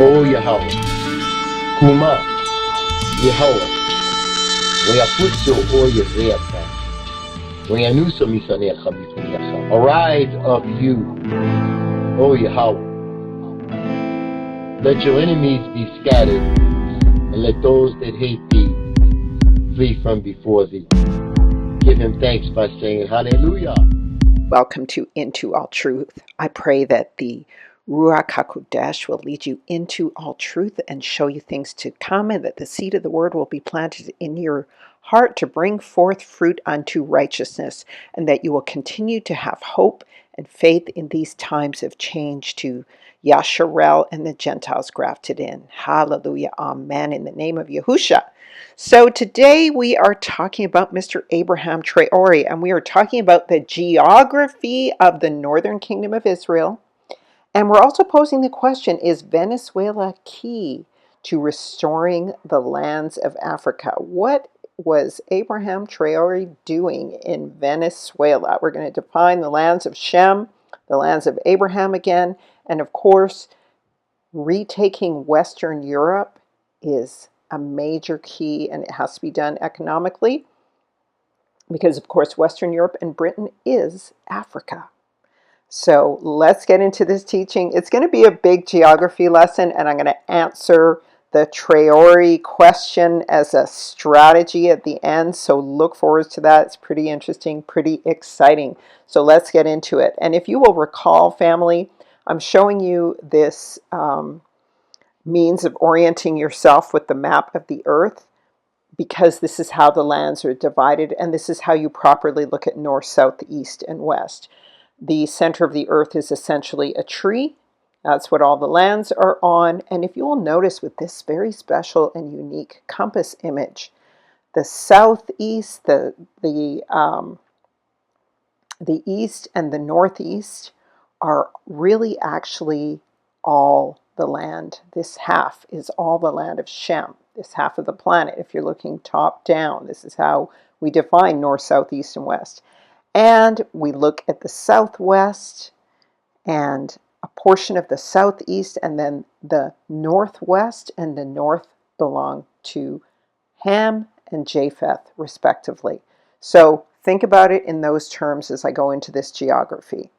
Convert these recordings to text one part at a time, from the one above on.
O Yahweh, Kuma, Yahweh, Wayafuso O Yazeasa, Wayanuso Misanecha Mituniacha. Arise of you, O Yahweh. Let your enemies be scattered, and let those that hate thee flee from before thee. Give him thanks by saying hallelujah. Welcome to Into All Truth. I pray that the Ruach HaKodesh will lead you into all truth and show you things to come, and that the seed of the word will be planted in your heart to bring forth fruit unto righteousness, and that you will continue to have hope and faith in these times of change to Yasharel and the Gentiles grafted in. Hallelujah. Amen. In the name of Yahusha. So today we are talking about Mr. Abraham Traore, and we are talking about the geography of the northern kingdom of Israel. And we're also posing the question, is Venezuela key to restoring the lands of Africa? What was Abraham Traore doing in Venezuela? We're going to define the lands of Shem, the lands of Abraham again, and of course, retaking Western Europe is a major key, and it has to be done economically because, of course, Western Europe and Britain is Africa. So let's get into this teaching. It's going to be a big geography lesson, and I'm going to answer the Traore question as a strategy at the end. So look forward to that. It's pretty interesting, pretty exciting. So let's get into it. And if you will recall, family, I'm showing you this means of orienting yourself with the map of the earth, because this is how the lands are divided, and this is how you properly look at north, south, east, and west. The center of the earth is essentially a tree. That's what all the lands are on. And if you will notice with this very special and unique compass image, the southeast, the east and the northeast are really actually all the land. This half is all the land of Shem, this half of the planet. If you're looking top down, this is how we define north, south, east, and west. And we look at the southwest and a portion of the southeast, and then the northwest and the north belong to Ham and Japheth, respectively. So think about it in those terms as I go into this geography.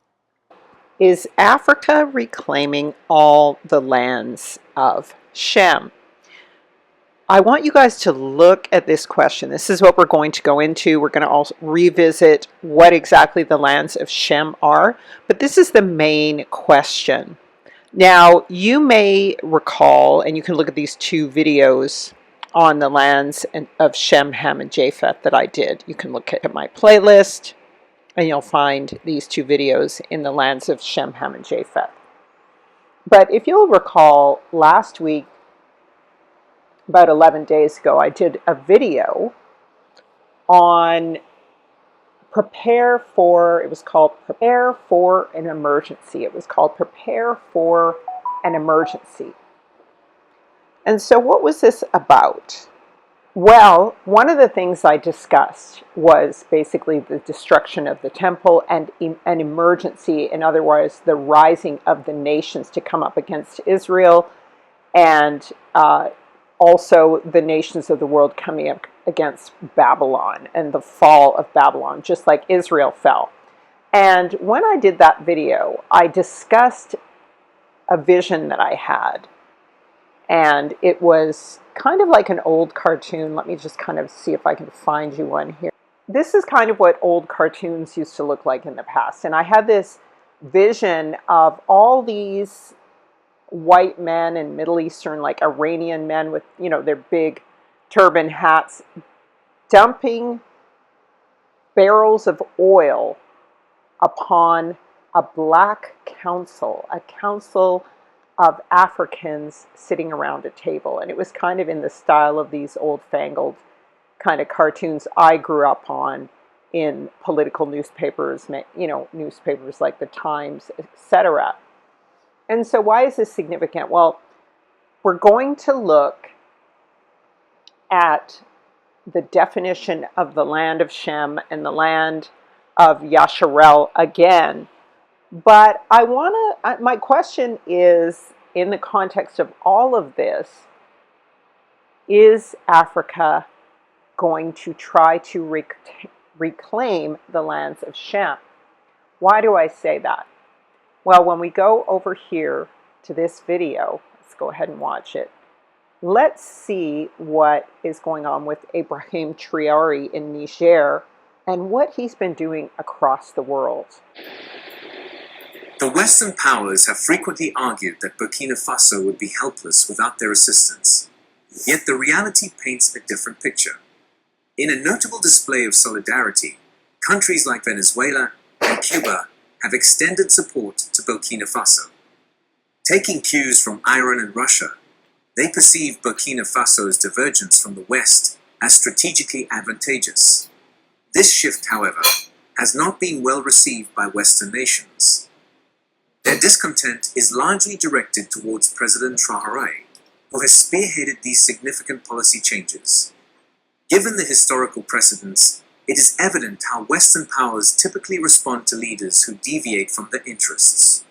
Is Africa reclaiming all the lands of Shem? I want you guys to look at this question. This is what we're going to go into. We're going to also revisit what exactly the lands of Shem are, but this is the main question. Now, you may recall, and you can look at these two videos on the lands of Shem, Ham, and Japheth that I did. You can look at my playlist, and you'll find these two videos in the lands of Shem, Ham, and Japheth. But if you'll recall, last week, about 11 days ago, I did a video on it was called Prepare for an Emergency. It was called Prepare for an Emergency. And so what was this about? Well, one of the things I discussed was basically the destruction of the temple and an emergency, in other words, the rising of the nations to come up against Israel, and also the nations of the world coming up against Babylon and the fall of Babylon, just like Israel fell. And when I did that video, I discussed a vision that I had. And it was kind of like an old cartoon. Let me just kind of see if I can find you one here. This is kind of what old cartoons used to look like in the past. And I had this vision of all these white men and Middle Eastern, like Iranian men with, their big turban hats, dumping barrels of oil upon a black council, a council of Africans sitting around a table. And it was kind of in the style of these old-fangled kind of cartoons I grew up on in political newspapers, newspapers like the Times, etc. And so why is this significant? Well, we're going to look at the definition of the land of Shem and the land of Yasharel again. But my question is, in the context of all of this, is Africa going to try to reclaim the lands of Shem? Why do I say that? Well, when we go over here to this video, let's go ahead and watch it. Let's see what is going on with Ibrahim Traoré in Niger and what he's been doing across the world. The Western powers have frequently argued that Burkina Faso would be helpless without their assistance. Yet the reality paints a different picture. In a notable display of solidarity, countries like Venezuela and Cuba have extended support to Burkina Faso. Taking cues from Iran and Russia, they perceive Burkina Faso's divergence from the West as strategically advantageous. This shift, however, has not been well received by Western nations. Their discontent is largely directed towards President Traoré, who has spearheaded these significant policy changes. Given the historical precedents, it is evident how Western powers typically respond to leaders who deviate from their interests.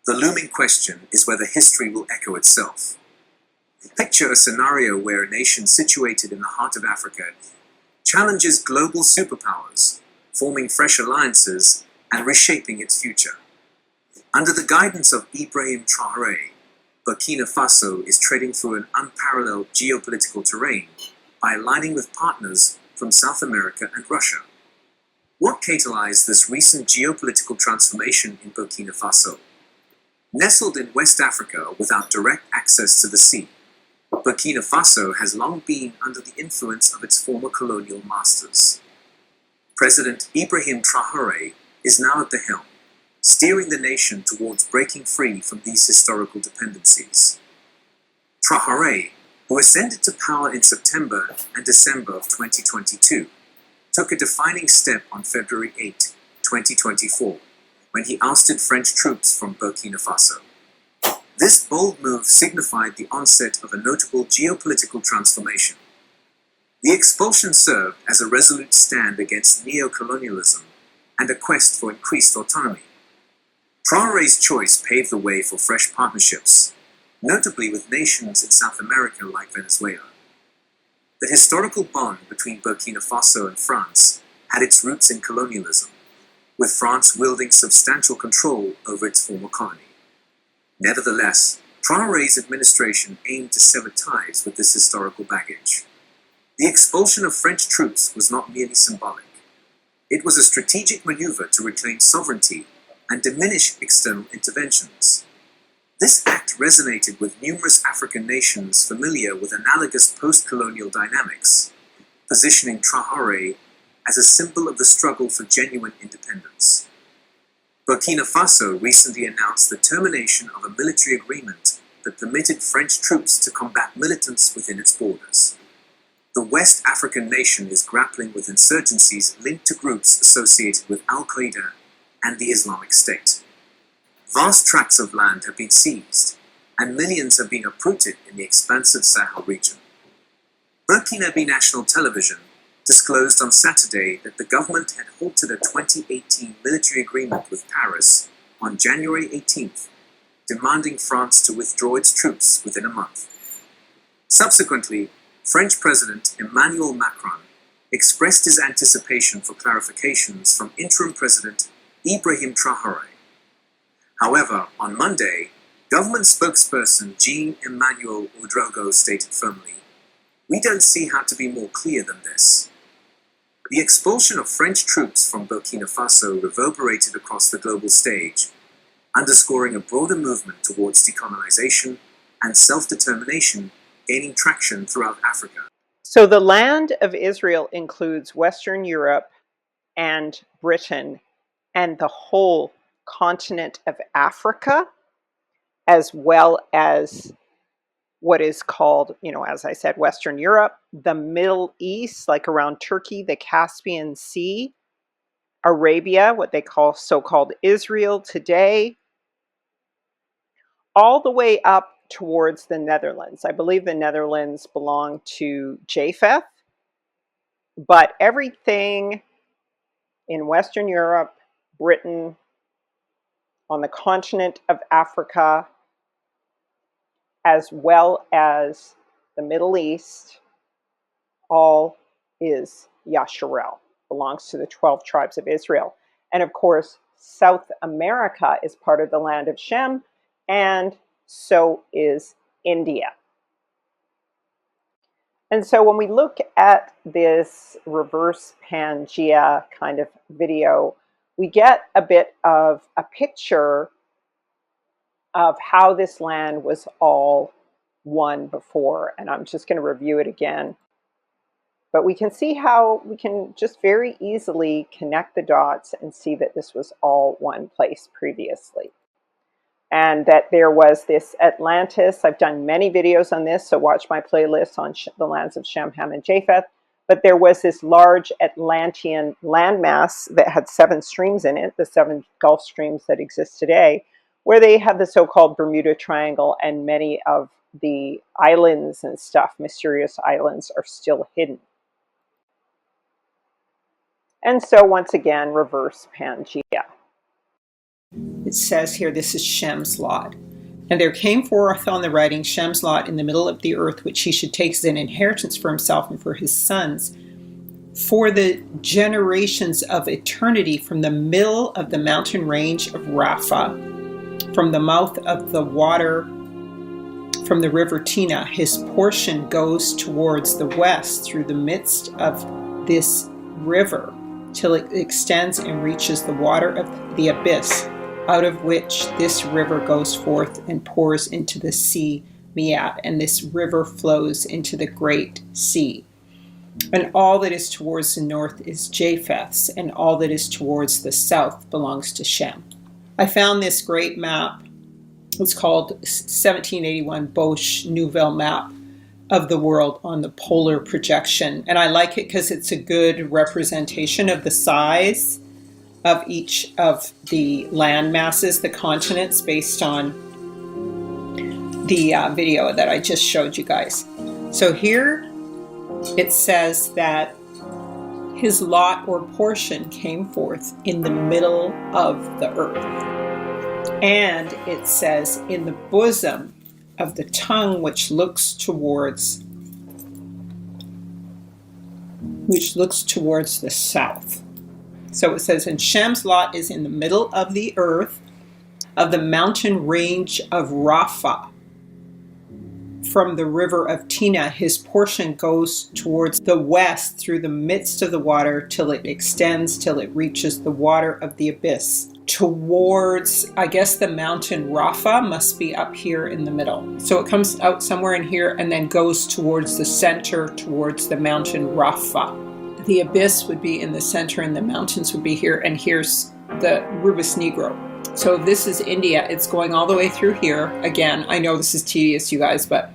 The looming question is whether history will echo itself. Picture a scenario where a nation situated in the heart of Africa challenges global superpowers, forming fresh alliances and reshaping its future. Under the guidance of Ibrahim Traoré, Burkina Faso is treading through an unparalleled geopolitical terrain by aligning with partners from South America and Russia. What catalyzed this recent geopolitical transformation in Burkina Faso? Nestled in West Africa without direct access to the sea, Burkina Faso has long been under the influence of its former colonial masters. President Ibrahim Traoré is now at the helm, steering the nation towards breaking free from these historical dependencies. Traoré, who ascended to power in September and December of 2022, took a defining step on February 8, 2024, when he ousted French troops from Burkina Faso. This bold move signified the onset of a notable geopolitical transformation. The expulsion served as a resolute stand against neo-colonialism and a quest for increased autonomy. Traoré's choice paved the way for fresh partnerships, notably with nations in South America like Venezuela. The historical bond between Burkina Faso and France had its roots in colonialism, with France wielding substantial control over its former colony. Nevertheless, Traoré's administration aimed to sever ties with this historical baggage. The expulsion of French troops was not merely symbolic. It was a strategic maneuver to reclaim sovereignty and diminish external interventions. This act resonated with numerous African nations familiar with analogous post-colonial dynamics, positioning Traoré as a symbol of the struggle for genuine independence. Burkina Faso recently announced the termination of a military agreement that permitted French troops to combat militants within its borders. The West African nation is grappling with insurgencies linked to groups associated with Al-Qaeda and the Islamic State. Vast tracts of land have been seized, and millions have been uprooted in the expansive Sahel region. Burkinabe National Television disclosed on Saturday that the government had halted a 2018 military agreement with Paris on January 18th, demanding France to withdraw its troops within a month. Subsequently, French President Emmanuel Macron expressed his anticipation for clarifications from interim President Ibrahim Traoré. However, on Monday, government spokesperson Jean-Emmanuel Ouedraogo stated firmly, "We don't see how to be more clear than this." The expulsion of French troops from Burkina Faso reverberated across the global stage, underscoring a broader movement towards decolonization and self-determination gaining traction throughout Africa. So the land of Israel includes Western Europe and Britain and the whole continent of Africa, as well as what is called, as I said, Western Europe, the Middle East, like around Turkey, the Caspian Sea, Arabia, what they call so-called Israel today, all the way up towards the Netherlands. I believe the Netherlands belong to Japheth, but everything in Western Europe, Britain, on the continent of Africa, as well as the Middle East, all is Yasharel, belongs to the 12 tribes of Israel. And of course, South America is part of the land of Shem, and so is India. And so when we look at this reverse Pangea kind of video, we get a bit of a picture of how this land was all one before. And I'm just going to review it again. But we can see how we can just very easily connect the dots and see that this was all one place previously. And that there was this Atlantis. I've done many videos on this, so watch my playlist on the lands of Shem, Ham, and Japheth. But there was this large Atlantean landmass that had 7 streams in it, the 7 Gulf streams that exist today, where they had the so-called Bermuda Triangle, and many of the islands and stuff, mysterious islands, are still hidden. And so once again, reverse Pangea. It says here, this is Shem's lot. And there came forth on the writing Shem's lot in the middle of the earth, which he should take as an inheritance for himself and for his sons, for the generations of eternity, from the middle of the mountain range of Rapha, from the mouth of the water, from the river Tina. His portion goes towards the west through the midst of this river, till it extends and reaches the water of the abyss, out of which this river goes forth and pours into the sea Miat, and this river flows into the great sea. And all that is towards the north is Japheth's, and all that is towards the south belongs to Shem. I found this great map. It's called 1781 Boche Nouvelle Map of the world on the polar projection. And I like it because it's a good representation of the size of each of the land masses, the continents, based on the video that I just showed you guys. So here it says that his lot or portion came forth in the middle of the earth. And it says in the bosom of the tongue which looks towards the south. So it says, and Shem's lot is in the middle of the earth, of the mountain range of Rapha. From the river of Tina, his portion goes towards the west through the midst of the water, till it extends, till it reaches the water of the abyss. Towards, I guess the mountain Rapha must be up here in the middle. So it comes out somewhere in here and then goes towards the center, towards the mountain Rapha. The abyss would be in the center and the mountains would be here, and here's the Rubus Negro. So if this is India, it's going all the way through here. Again, I know this is tedious, you guys, but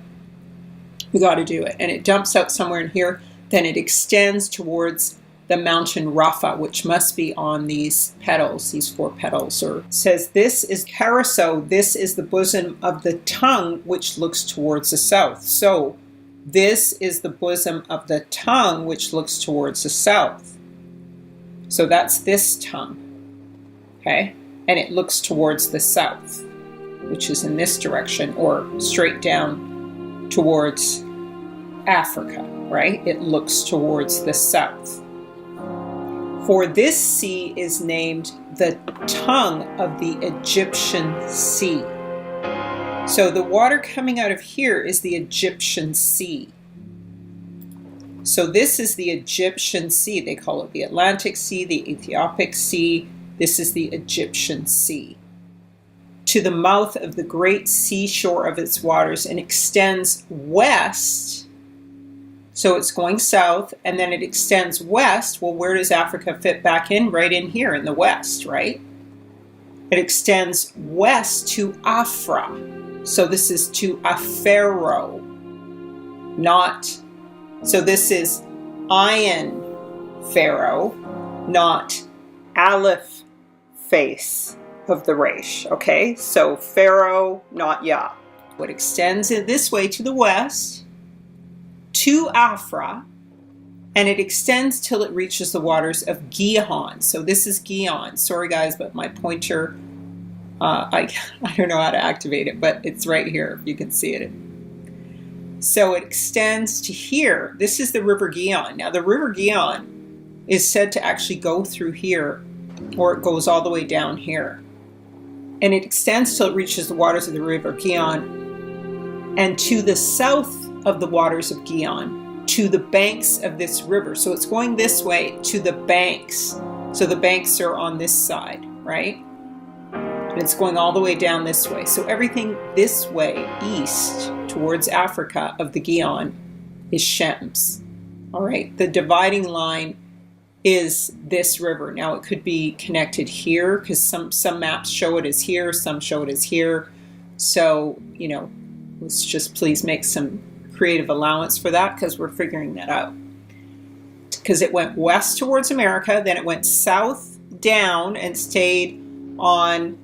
we got to do it. And it dumps out somewhere in here, then it extends towards the mountain Rapha, which must be on these petals, these 4 petals. Or it says, this is Carasso, this is the bosom of the tongue which looks towards the south. So this is the bosom of the tongue which looks towards the south. So that's this tongue, okay? And it looks towards the south, which is in this direction, or straight down towards Africa, right? It looks towards the south. For this sea is named the tongue of the Egyptian sea. So the water coming out of here is the Egyptian Sea. So this is the Egyptian Sea. They call it the Atlantic Sea, the Ethiopic Sea. This is the Egyptian Sea. To the mouth of the great seashore of its waters, and extends west. So it's going south, and then it extends west. Well, where does Africa fit back in? Right in here in the west, right? It extends west to Afra. So this is to Aphero, not, so this is Ayin Pharaoh, not Aleph face of the Resh, okay? So Pharaoh, not Yah. It extends in this way to the west, to Afra, and it extends till it reaches the waters of Gihon. So this is Gihon. Sorry guys, but my pointer I don't know how to activate it, but it's right here if you can see it. So it extends to here. This is the River Guion. Now the River Guion is said to actually go through here, or it goes all the way down here. And it extends till it reaches the waters of the River Guion, and to the south of the waters of Guion, to the banks of this river. So it's going this way to the banks. So the banks are on this side, right? And it's going all the way down this way. So everything this way, east, towards Africa of the Guion, is Shem's. All right, the dividing line is this river. Now it could be connected here, because some maps show it as here, some show it as here. So, you know, let's just please make some creative allowance for that, because we're figuring that out. Because it went west towards America, then it went south down and stayed on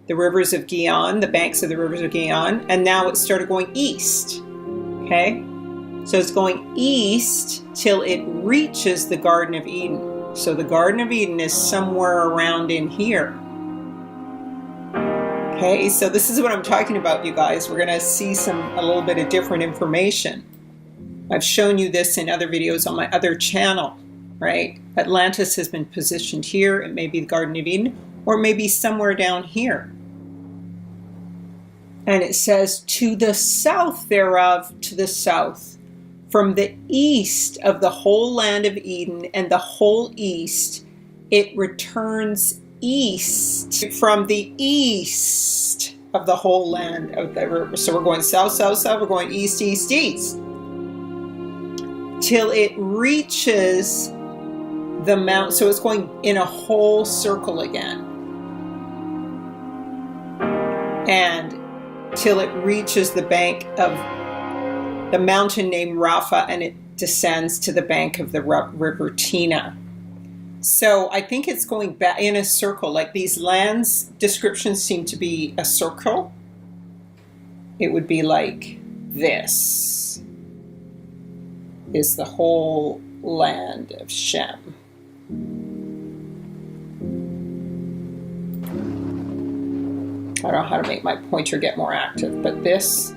the rivers of Guion, the banks of the rivers of Guion, and now it started going east. Okay? So it's going east till it reaches the Garden of Eden. So the Garden of Eden is somewhere around in here. Okay, so this is what I'm talking about, you guys. We're going to see a little bit of different information. I've shown you this in other videos on my other channel, right? Atlantis has been positioned here. It may be the Garden of Eden, or maybe somewhere down here. And it says, to the south thereof, to the south, from the east of the whole land of Eden and the whole east, it returns east from the east of the whole land of the river. So we're going south, south, south, we're going east, east, east, till it reaches the mount. So it's going in a whole circle again. And till it reaches the bank of the mountain named Rapha, and it descends to the bank of the river Tina. So I think it's going back in a circle. Like these lands descriptions seem to be a circle. It would be like this is the whole land of Shem. I don't know how to make my pointer get more active, but this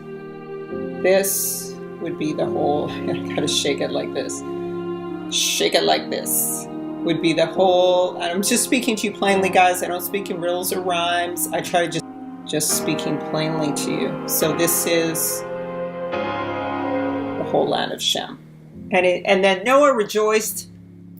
would be the whole, I gotta shake it like this. Shake it like this. Would be the whole, I'm just speaking to you plainly, guys. I don't speak in riddles or rhymes. I try to just speaking plainly to you. So this is the whole land of Shem. And then Noah rejoiced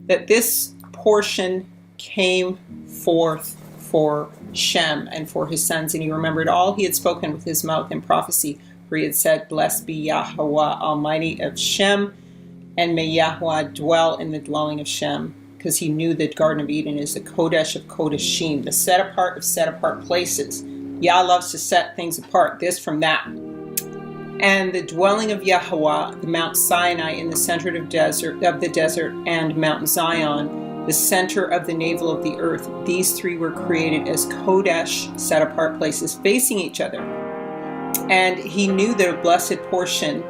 that this portion came forth for Shem and for his sons, and he remembered all he had spoken with his mouth in prophecy, for he had said, blessed be Yahweh Almighty of Shem, and may Yahweh dwell in the dwelling of Shem, because he knew that Garden of Eden is the Kodesh of Kodeshim, the set apart of set apart places. Yah loves to set things apart, this from that. And the dwelling of Yahweh, the Mount Sinai in the center of the desert, and Mount Zion, the center of the navel of the earth, these three were created as Kodesh, set apart places facing each other. And he knew that a blessed portion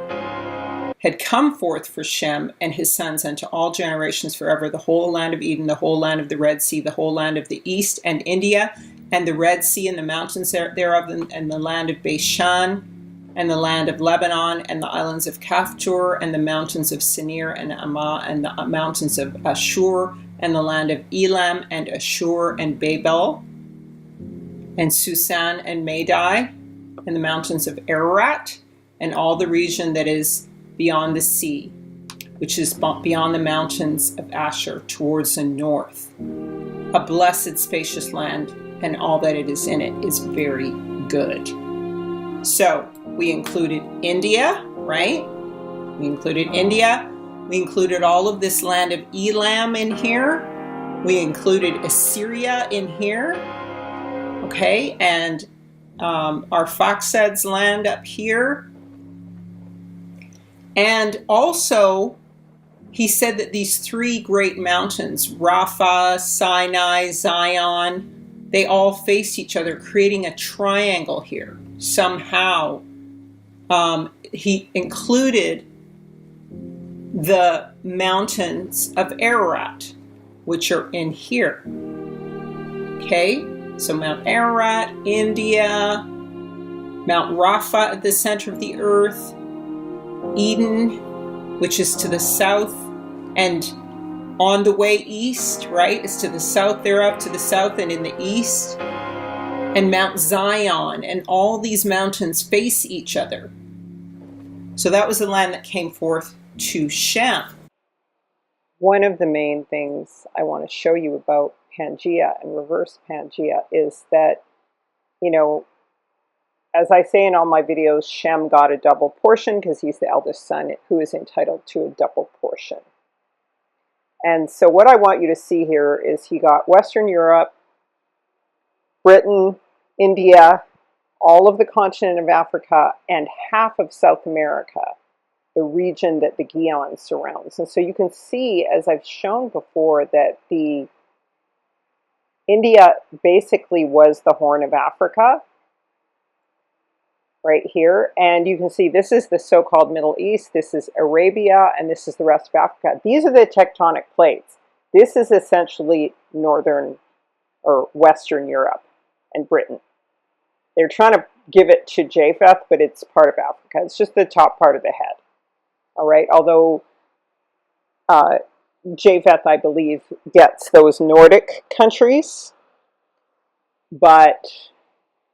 had come forth for Shem and his sons unto all generations forever, the whole land of Eden, the whole land of the Red Sea, the whole land of the east and India, and the Red Sea and the mountains thereof, and the land of Bashan, and the land of Lebanon, and the islands of Kaphtor, and the mountains of Sinir and Amah, and the mountains of Ashur, and the land of Elam, and Ashur, and Babel, and Susan, and Madai, and the mountains of Ararat, and all the region that is beyond the sea, which is beyond the mountains of Asher, towards the north. A blessed spacious land, and all that it is in it is very good. So, we included India, right? We included India. We included all of this land of Elam in here. We included Assyria in here. Okay, and Arphaxad's land up here. And also, he said that these three great mountains, Rapha, Sinai, Zion, they all face each other, creating a triangle here. Somehow, he included the mountains of Ararat, which are in here. Okay, So Mount Ararat, India, Mount Rapha at the center of the earth, Eden, which is to the south, and on the way east, right, is to the south, they're up to the south and in the east, and Mount Zion, and all these mountains face each other. So that was the land that came forth to Shem. One of the main things I want to show you about Pangea and reverse Pangea is that, you know, as I say in all my videos, Shem got a double portion because he's the eldest son who is entitled to a double portion. And so what I want you to see here is he got Western Europe, Britain, India, all of the continent of Africa, and half of South America, the region that the Guyana surrounds. And so you can see, as I've shown before, that the India basically was the Horn of Africa, right here. And you can see this is the so-called Middle East, this is Arabia, and this is the rest of Africa. These are the tectonic plates. This is essentially northern or Western Europe and Britain. They're trying to give it to Japheth, but it's part of Africa. It's just the top part of the head. All right, although Japheth, I believe, gets those Nordic countries, but,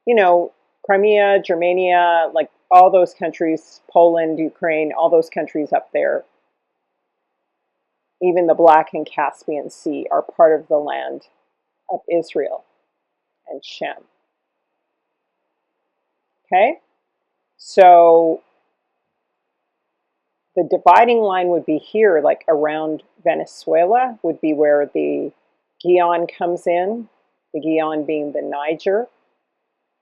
you know, Crimea, Germania, like all those countries, Poland, Ukraine, all those countries up there, even the Black and Caspian Sea are part of the land of Israel and Shem. Okay, so the dividing line would be here, like around Venezuela, would be where the Guyana comes in, the Guyana being the Niger,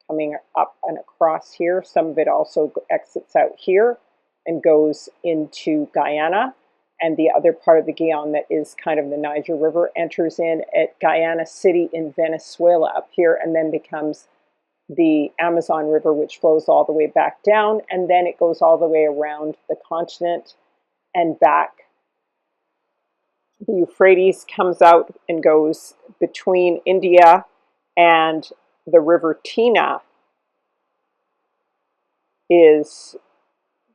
coming up and across here. Some of it also exits out here and goes into Guyana. And the other part of the Guyana that is kind of the Niger River enters in at Guyana City in Venezuela up here, and then becomes the Amazon River, which flows all the way back down, and then it goes all the way around the continent and back. The Euphrates comes out and goes between India and the river Tina, is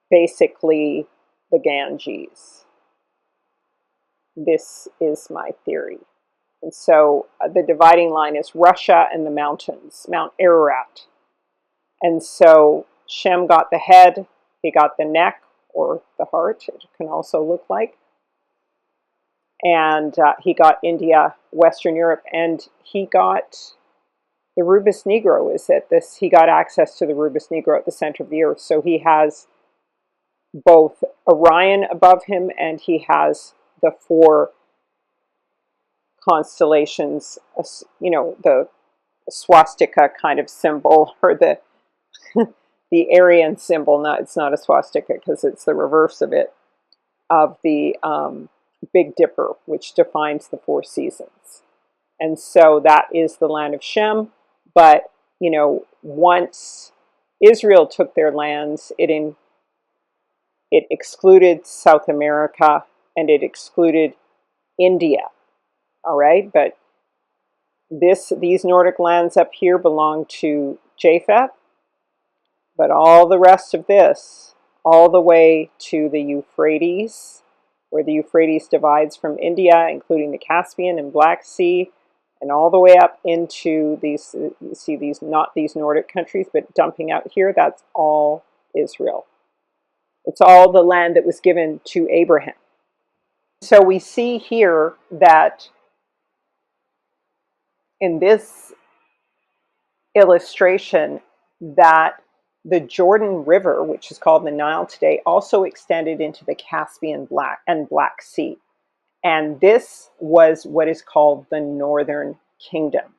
basically the Ganges. This is my theory. And so the dividing line is Russia and the mountains, Mount Ararat. And so Shem got the head, he got the neck, or the heart, it can also look like. And he got India, Western Europe, and he got the Rubus Negro. Is at this, he got access to the Rubus Negro at the center of the earth. So he has both Orion above him, and he has the four constellations, you know, the swastika kind of symbol, or the Aryan symbol. It's not a swastika because it's the reverse of it, of the Big Dipper, which defines the four seasons. And so that is the land of Shem. But, you know, once Israel took their lands, it excluded South America and it excluded India. All right, but these Nordic lands up here belong to Japheth, but all the rest of this, all the way to the Euphrates, where the Euphrates divides from India, including the Caspian and Black Sea, and all the way up into these, you see these, not these Nordic countries, but dumping out here, that's all Israel. It's all the land that was given to Abraham. So we see here that in this illustration that the Jordan River, which is called the Nile today, also extended into the Caspian Black Sea. And this was what is called the Northern Kingdom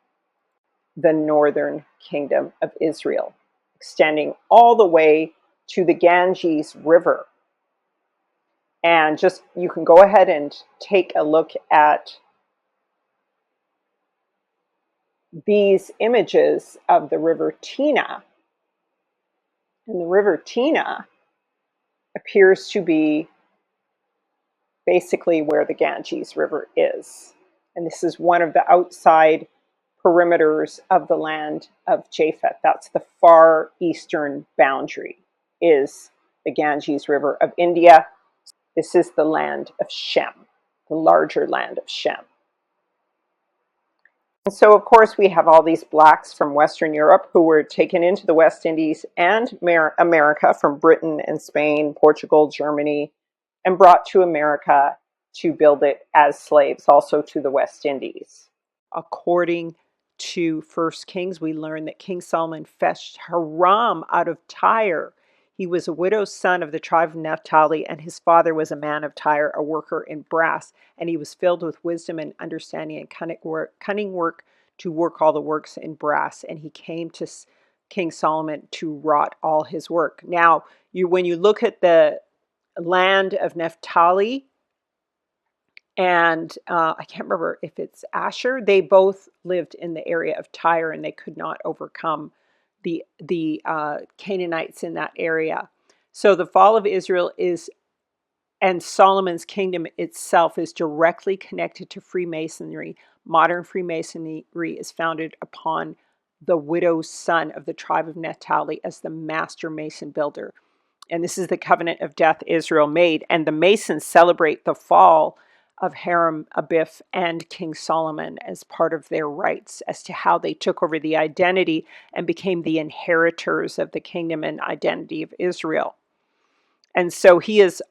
of Israel, extending all the way to the Ganges River. And just, you can go ahead and take a look at these images of the river Tina. And the river Tina appears to be basically where the Ganges River is. And this is one of the outside perimeters of the land of Japheth. That's the far eastern boundary, is the Ganges River of India. This is the land of Shem, the larger land of Shem. And so, of course, we have all these blacks from Western Europe who were taken into the West Indies and America from Britain and Spain, Portugal, Germany, and brought to America to build it as slaves, also to the West Indies. According to 1 Kings, we learn that King Solomon fetched Hiram out of Tyre. He was a widow's son of the tribe of Naphtali, and his father was a man of Tyre, a worker in brass, and he was filled with wisdom and understanding and cunning work to work all the works in brass. And he came to King Solomon to wrought all his work. Now, when you look at the land of Naphtali, and I can't remember if it's Asher, they both lived in the area of Tyre, and they could not overcome the Canaanites in that area. So the fall of Israel and Solomon's kingdom itself is directly connected to Freemasonry. Modern Freemasonry is founded upon the widow's son of the tribe of Naphtali as the master mason builder. And this is the covenant of death Israel made. And the Masons celebrate the fall of Hiram Abiff and King Solomon as part of their rites as to how they took over the identity and became the inheritors of the kingdom and identity of Israel. And so he is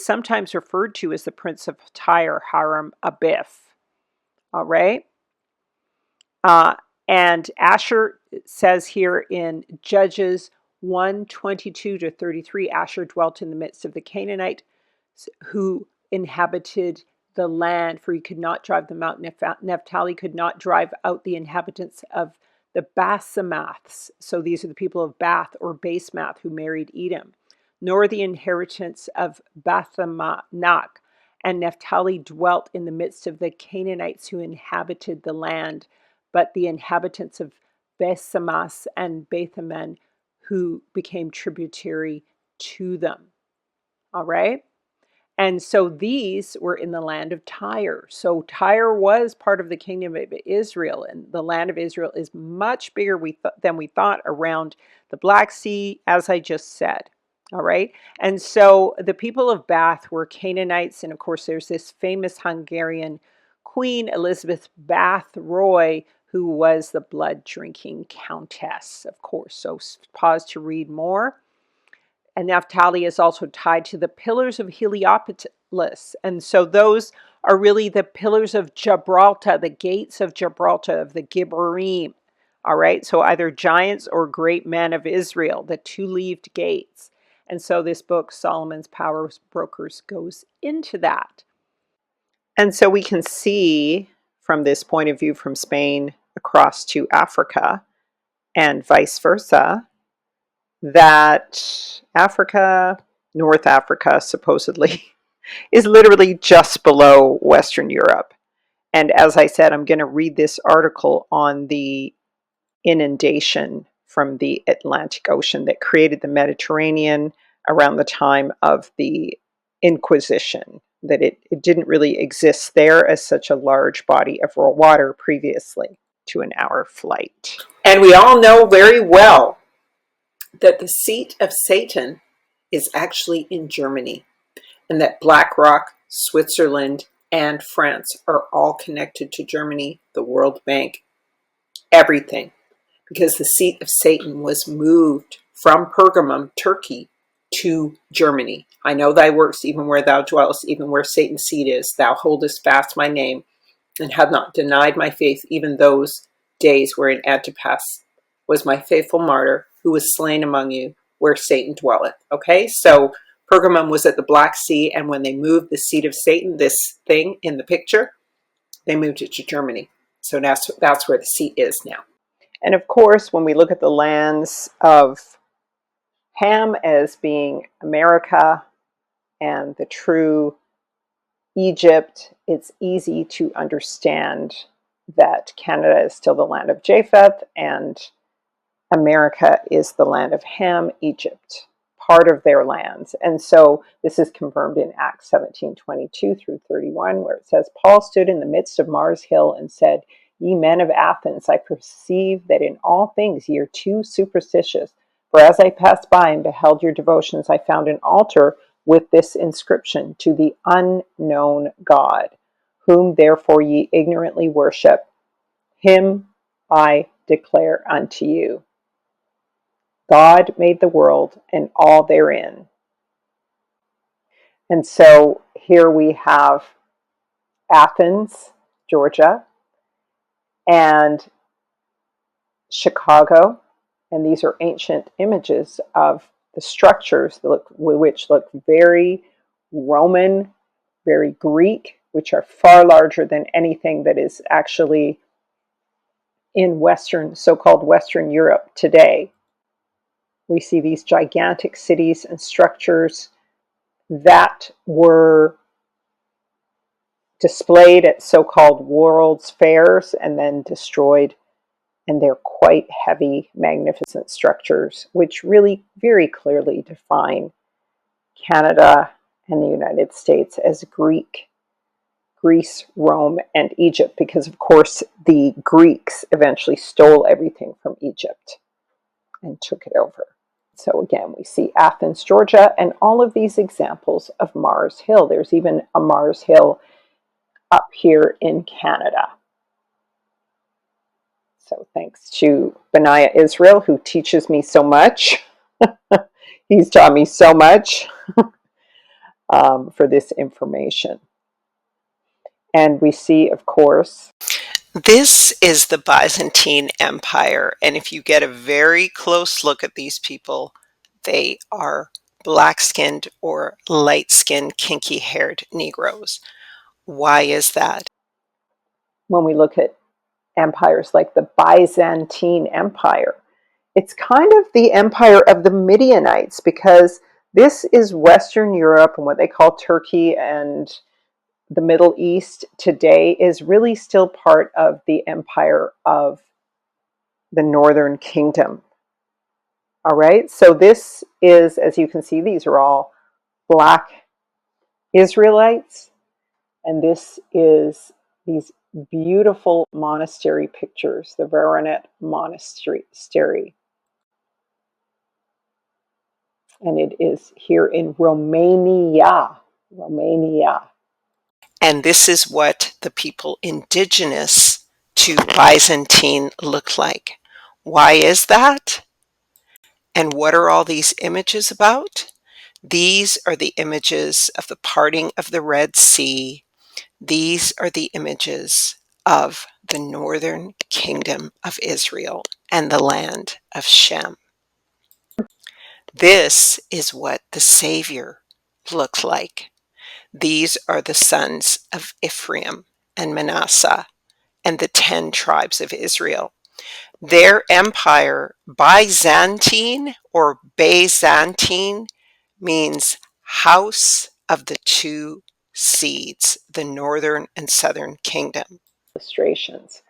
sometimes referred to as the Prince of Tyre, Hiram Abiff. All right. And Asher says here in Judges 1:22-33, Asher dwelt in the midst of the Canaanites who inhabited the land, for he could not drive them out. Naphtali could not drive out the inhabitants of the Basemaths. So these are the people of Bath or Basemath who married Edom, nor the inheritance of Bathemach. And Naphtali dwelt in the midst of the Canaanites who inhabited the land, but the inhabitants of Besemath and Bethamen who became tributary to them. All right. And so these were in the land of Tyre. So Tyre was part of the kingdom of Israel, and the land of Israel is much bigger than we thought around the Black Sea, as I just said. All right. And so the people of Bath were Canaanites. And of course, there's this famous Hungarian Queen Elizabeth Bath-Roy, who was the blood-drinking countess, of course. So pause to read more. And Naphtali is also tied to the pillars of Heliopolis. And so those are really the pillars of Gibraltar, the gates of Gibraltar, of the Gibborim. All right. So either giants or great men of Israel, the two-leaved gates. And so this book, Solomon's Power Brokers, goes into that. And so we can see from this point of view from Spain across to Africa and vice versa, that Africa, North Africa, supposedly, is literally just below Western Europe. And as I said, I'm going to read this article on the inundation from the Atlantic Ocean that created the Mediterranean around the time of the Inquisition, that it didn't really exist there as such a large body of water previously to an hour flight. And we all know very well that the seat of Satan is actually in Germany, and that Black Rock, Switzerland, and France are all connected to Germany, the World Bank, everything, because the seat of Satan was moved from Pergamum, Turkey, to Germany. I know thy works, even where thou dwellest, even where Satan's seat is. Thou holdest fast my name, and have not denied my faith, even those days wherein Antipas was my faithful martyr, who was slain among you, where Satan dwelleth. Okay, so Pergamum was at the Black Sea, and when they moved the seat of Satan, this thing in the picture, they moved it to Germany. So that's where the seat is now. And of course, when we look at the lands of Ham as being America and the true Egypt, it's easy to understand that Canada is still the land of Japheth and America is the land of Ham, Egypt, part of their lands. And so this is confirmed in Acts 17:22 through 31, where it says, Paul stood in the midst of Mars Hill and said, Ye men of Athens, I perceive that in all things ye are too superstitious. For as I passed by and beheld your devotions, I found an altar with this inscription, to the unknown God, whom therefore ye ignorantly worship. Him I declare unto you. God made the world and all therein. And so here we have Athens, Georgia, and Chicago, and these are ancient images of the structures which look very Roman, very Greek, which are far larger than anything that is actually in so-called Western Europe today. We see these gigantic cities and structures that were displayed at so-called world's fairs and then destroyed. And they're quite heavy, magnificent structures, which really very clearly define Canada and the United States as Greece, Rome, and Egypt, because of course the Greeks eventually stole everything from Egypt and took it over. So again, we see Athens, Georgia, and all of these examples of Mars Hill. There's even a Mars Hill up here in Canada. So thanks to Benaiah Israel, who teaches me so much. He's taught me so much for this information. And we see, of course, this is the Byzantine Empire. And if you get a very close look at these people, they are black-skinned or light-skinned, kinky-haired Negroes. Why is that? when we look at empires like the Byzantine Empire, it's kind of the empire of the Midianites, because this is Western Europe, and what they call Turkey and the Middle East today is really still part of the empire of the Northern Kingdom. All right, so this is, as you can see, these are all black Israelites, and this is these beautiful monastery pictures, the Veronet Monastery. And it is here in Romania. And this is what the people indigenous to Byzantine look like. Why is that? And what are all these images about? These are the images of the parting of the Red Sea. These are the images of the northern kingdom of Israel and the land of Shem. This is what the Savior looked like. These are the sons of Ephraim and Manasseh and the 10 tribes of Israel. Their empire, Byzantine or Byzantine, means house of the two seeds, the northern and southern kingdom. Illustrations.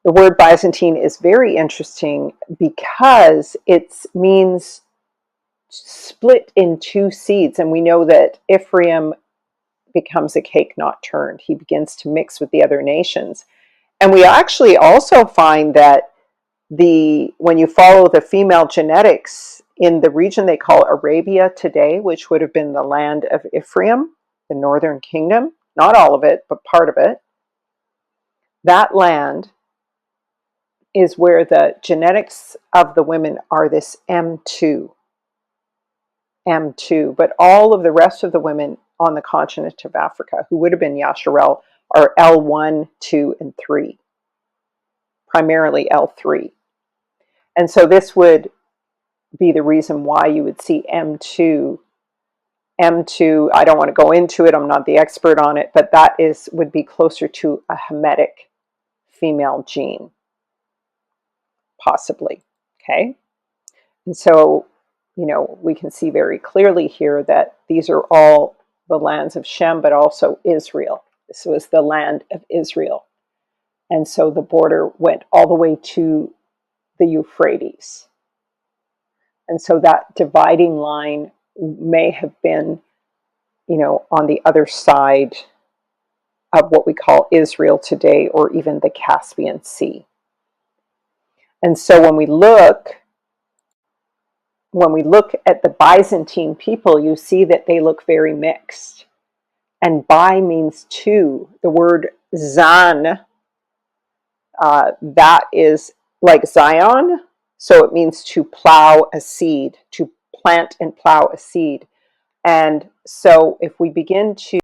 The word Byzantine is very interesting because it means split in two seeds, and we know that Ephraim becomes a cake not turned. He begins to mix with the other nations. And we actually also find that when you follow the female genetics in the region they call Arabia today, which would have been the land of Ephraim, the northern kingdom, not all of it, but part of it, that land is where the genetics of the women are this M2. But all of the rest of the women on the continent of Africa, who would have been Yasharel, are L1, 2, and 3, primarily L3. And so this would be the reason why you would see M2. M2, I don't want to go into it, I'm not the expert on it, but that would be closer to a Hamitic female gene, possibly. Okay? And so, we can see very clearly here that these are all the lands of Shem, but also Israel. This was the land of Israel. And so the border went all the way to the Euphrates. And so that dividing line may have been, on the other side of what we call Israel today, or even the Caspian Sea. And so when we look at the Byzantine people, you see that they look very mixed. And by means two. The word zan, that is like Zion, so it means to plow a seed, to plant and plow a seed. And so if we begin to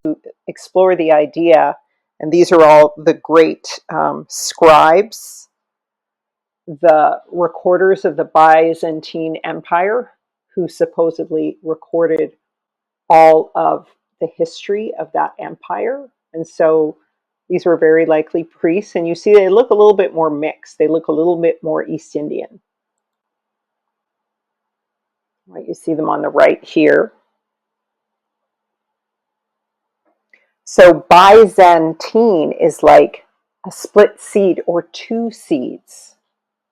explore the idea, and these are all the great scribes, the recorders of the Byzantine Empire, who supposedly recorded all of the history of that empire. And so these were very likely priests. And you see they look a little bit more mixed. They look a little bit more East Indian. Right, you see them on the right here. So Byzantine is like a split seed or two seeds,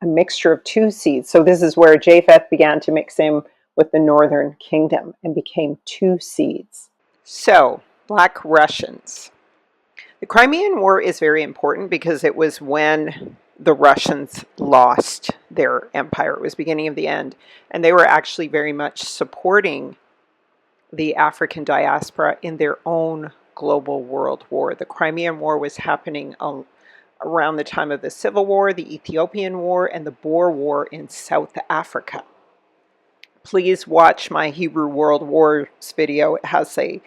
a mixture of two seeds. So this is where Japheth began to mix in with the northern kingdom and became two seeds. So, Black Russians. The Crimean War is very important because it was when the Russians lost their empire. It was the beginning of the end. And they were actually very much supporting the African diaspora in their own global world war. The Crimean War was happening around the time of the Civil War, the Ethiopian War, and the Boer War in South Africa. Please watch my Hebrew World Wars video. It has a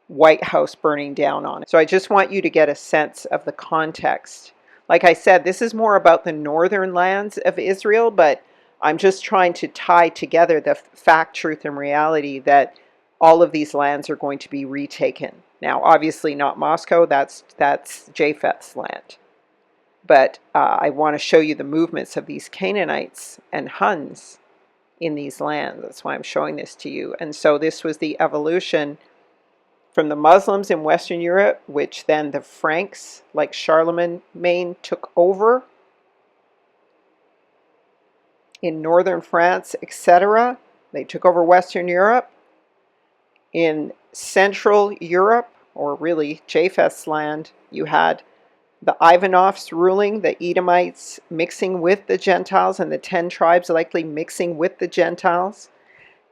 White House burning down on it. So I just want you to get a sense of the context. Like I said, this is more about the northern lands of Israel, but I'm just trying to tie together the fact, truth, and reality that all of these lands are going to be retaken. Now, obviously not Moscow, that's Japheth's land. But I want to show you the movements of these Canaanites and Huns in these lands. That's why I'm showing this to you. And so this was the evolution from the Muslims in Western Europe, which then the Franks, like Charlemagne, took over in northern France, etc. They took over Western Europe. In Central Europe, or really Japheth's land, you had the Ivanovs ruling, the Edomites mixing with the Gentiles, and the 10 tribes likely mixing with the Gentiles.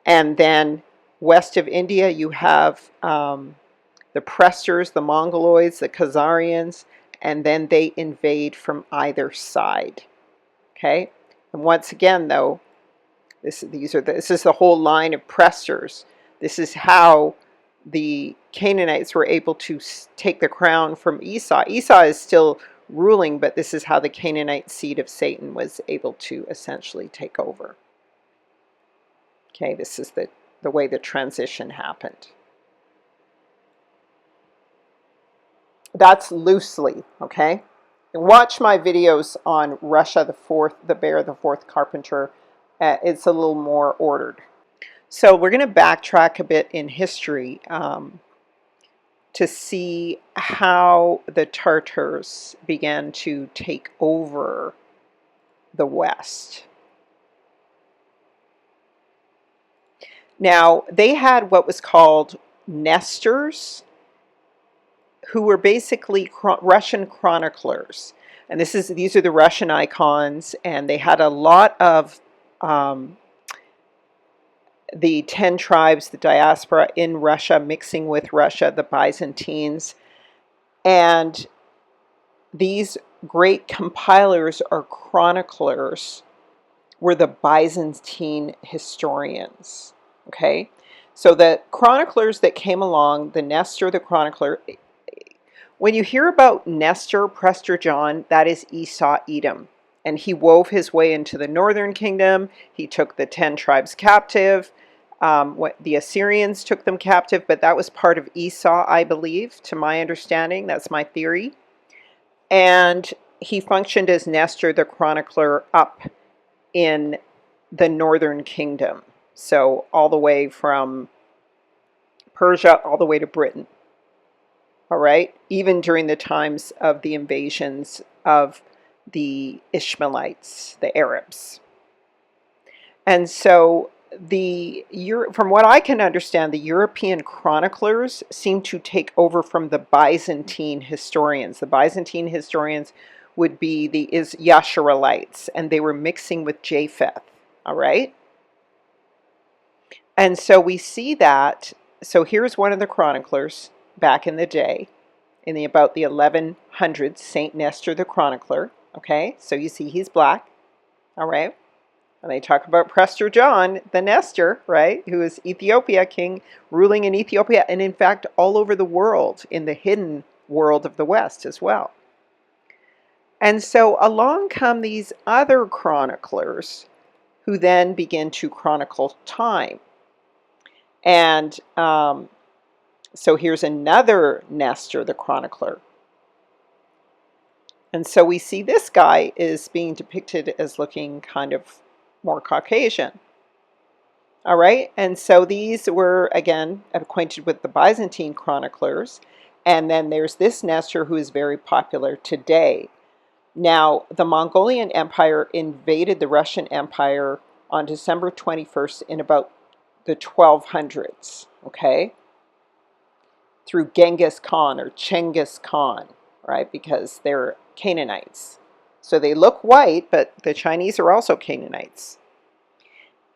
And then west of India, you have the Presters, the Mongoloids, the Khazarians, and then they invade from either side. Okay? And once again, though, this is the whole line of Presters. This is how the Canaanites were able to take the crown from Esau. Esau is still ruling, but this is how the Canaanite seed of Satan was able to essentially take over. Okay, this is the way the transition happened. That's loosely, okay? And watch my videos on Russia the Fourth, the Bear, the Fourth Carpenter. It's a little more ordered. So we're going to backtrack a bit in history to see how the Tartars began to take over the West. Now, they had what was called Nestors, who were basically Russian chroniclers. And these are the Russian icons, and they had a lot of the 10 tribes, the diaspora in Russia, mixing with Russia, the Byzantines. And these great compilers or chroniclers were the Byzantine historians. Okay? So the chroniclers that came along, the Nestor, the chronicler, when you hear about Nestor, Prester John, that is Esau Edom. And he wove his way into the northern kingdom. He took the 10 tribes captive. The Assyrians took them captive, but that was part of Esau, I believe, to my understanding. That's my theory. And he functioned as Nestor, the chronicler, up in the northern kingdom. So all the way from Persia all the way to Britain. All right? Even during the times of the invasions of the Ishmaelites, the Arabs. And so from what I can understand, the European chroniclers seem to take over from the Byzantine historians. The Byzantine historians would be the Yasharalites, and they were mixing with Japheth. All right. And so we see that. So here's one of the chroniclers back in the day, in about the 1100s, Saint Nestor the chronicler. Okay, so you see he's black. All right. And they talk about Prester John, the Nestor, right, who is Ethiopia king, ruling in Ethiopia, and in fact all over the world, in the hidden world of the West as well. And so along come these other chroniclers who then begin to chronicle time. And so here's another Nestor, the chronicler. And so we see this guy is being depicted as looking kind of more Caucasian. All right, and so these were, again, acquainted with the Byzantine chroniclers. And then there's this Nestor who is very popular today. Now, the Mongolian Empire invaded the Russian Empire on December 21st in about the 1200s, okay? Through Genghis Khan or Chenghis Khan, right? Because they're Canaanites. So they look white, but the Chinese are also Canaanites.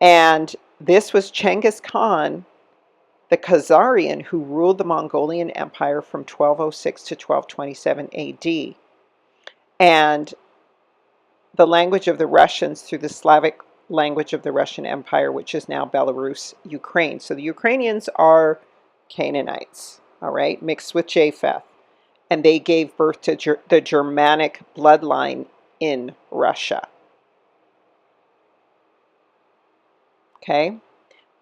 And this was Chenghis Khan, the Khazarian, who ruled the Mongolian Empire from 1206 to 1227 AD. And the language of the Russians through the Slavic language of the Russian Empire, which is now Belarus, Ukraine. So the Ukrainians are Canaanites, all right, mixed with Japheth. And they gave birth to the Germanic bloodline in Russia. Okay,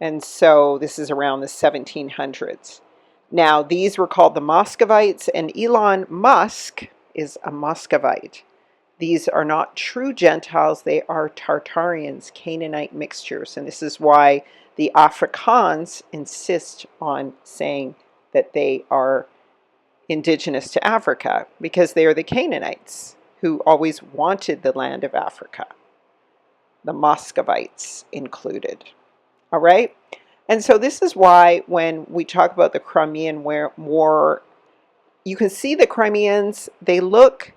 and so this is around the 1700s. Now, these were called the Muscovites, and Elon Musk is a Muscovite. These are not true Gentiles, they are Tartarians, Canaanite mixtures. And this is why the Afrikaans insist on saying that they are indigenous to Africa, because they are the Canaanites who always wanted the land of Africa. The Muscovites included. All right? And so this is why when we talk about the Crimean War, you can see the Crimeans, they look,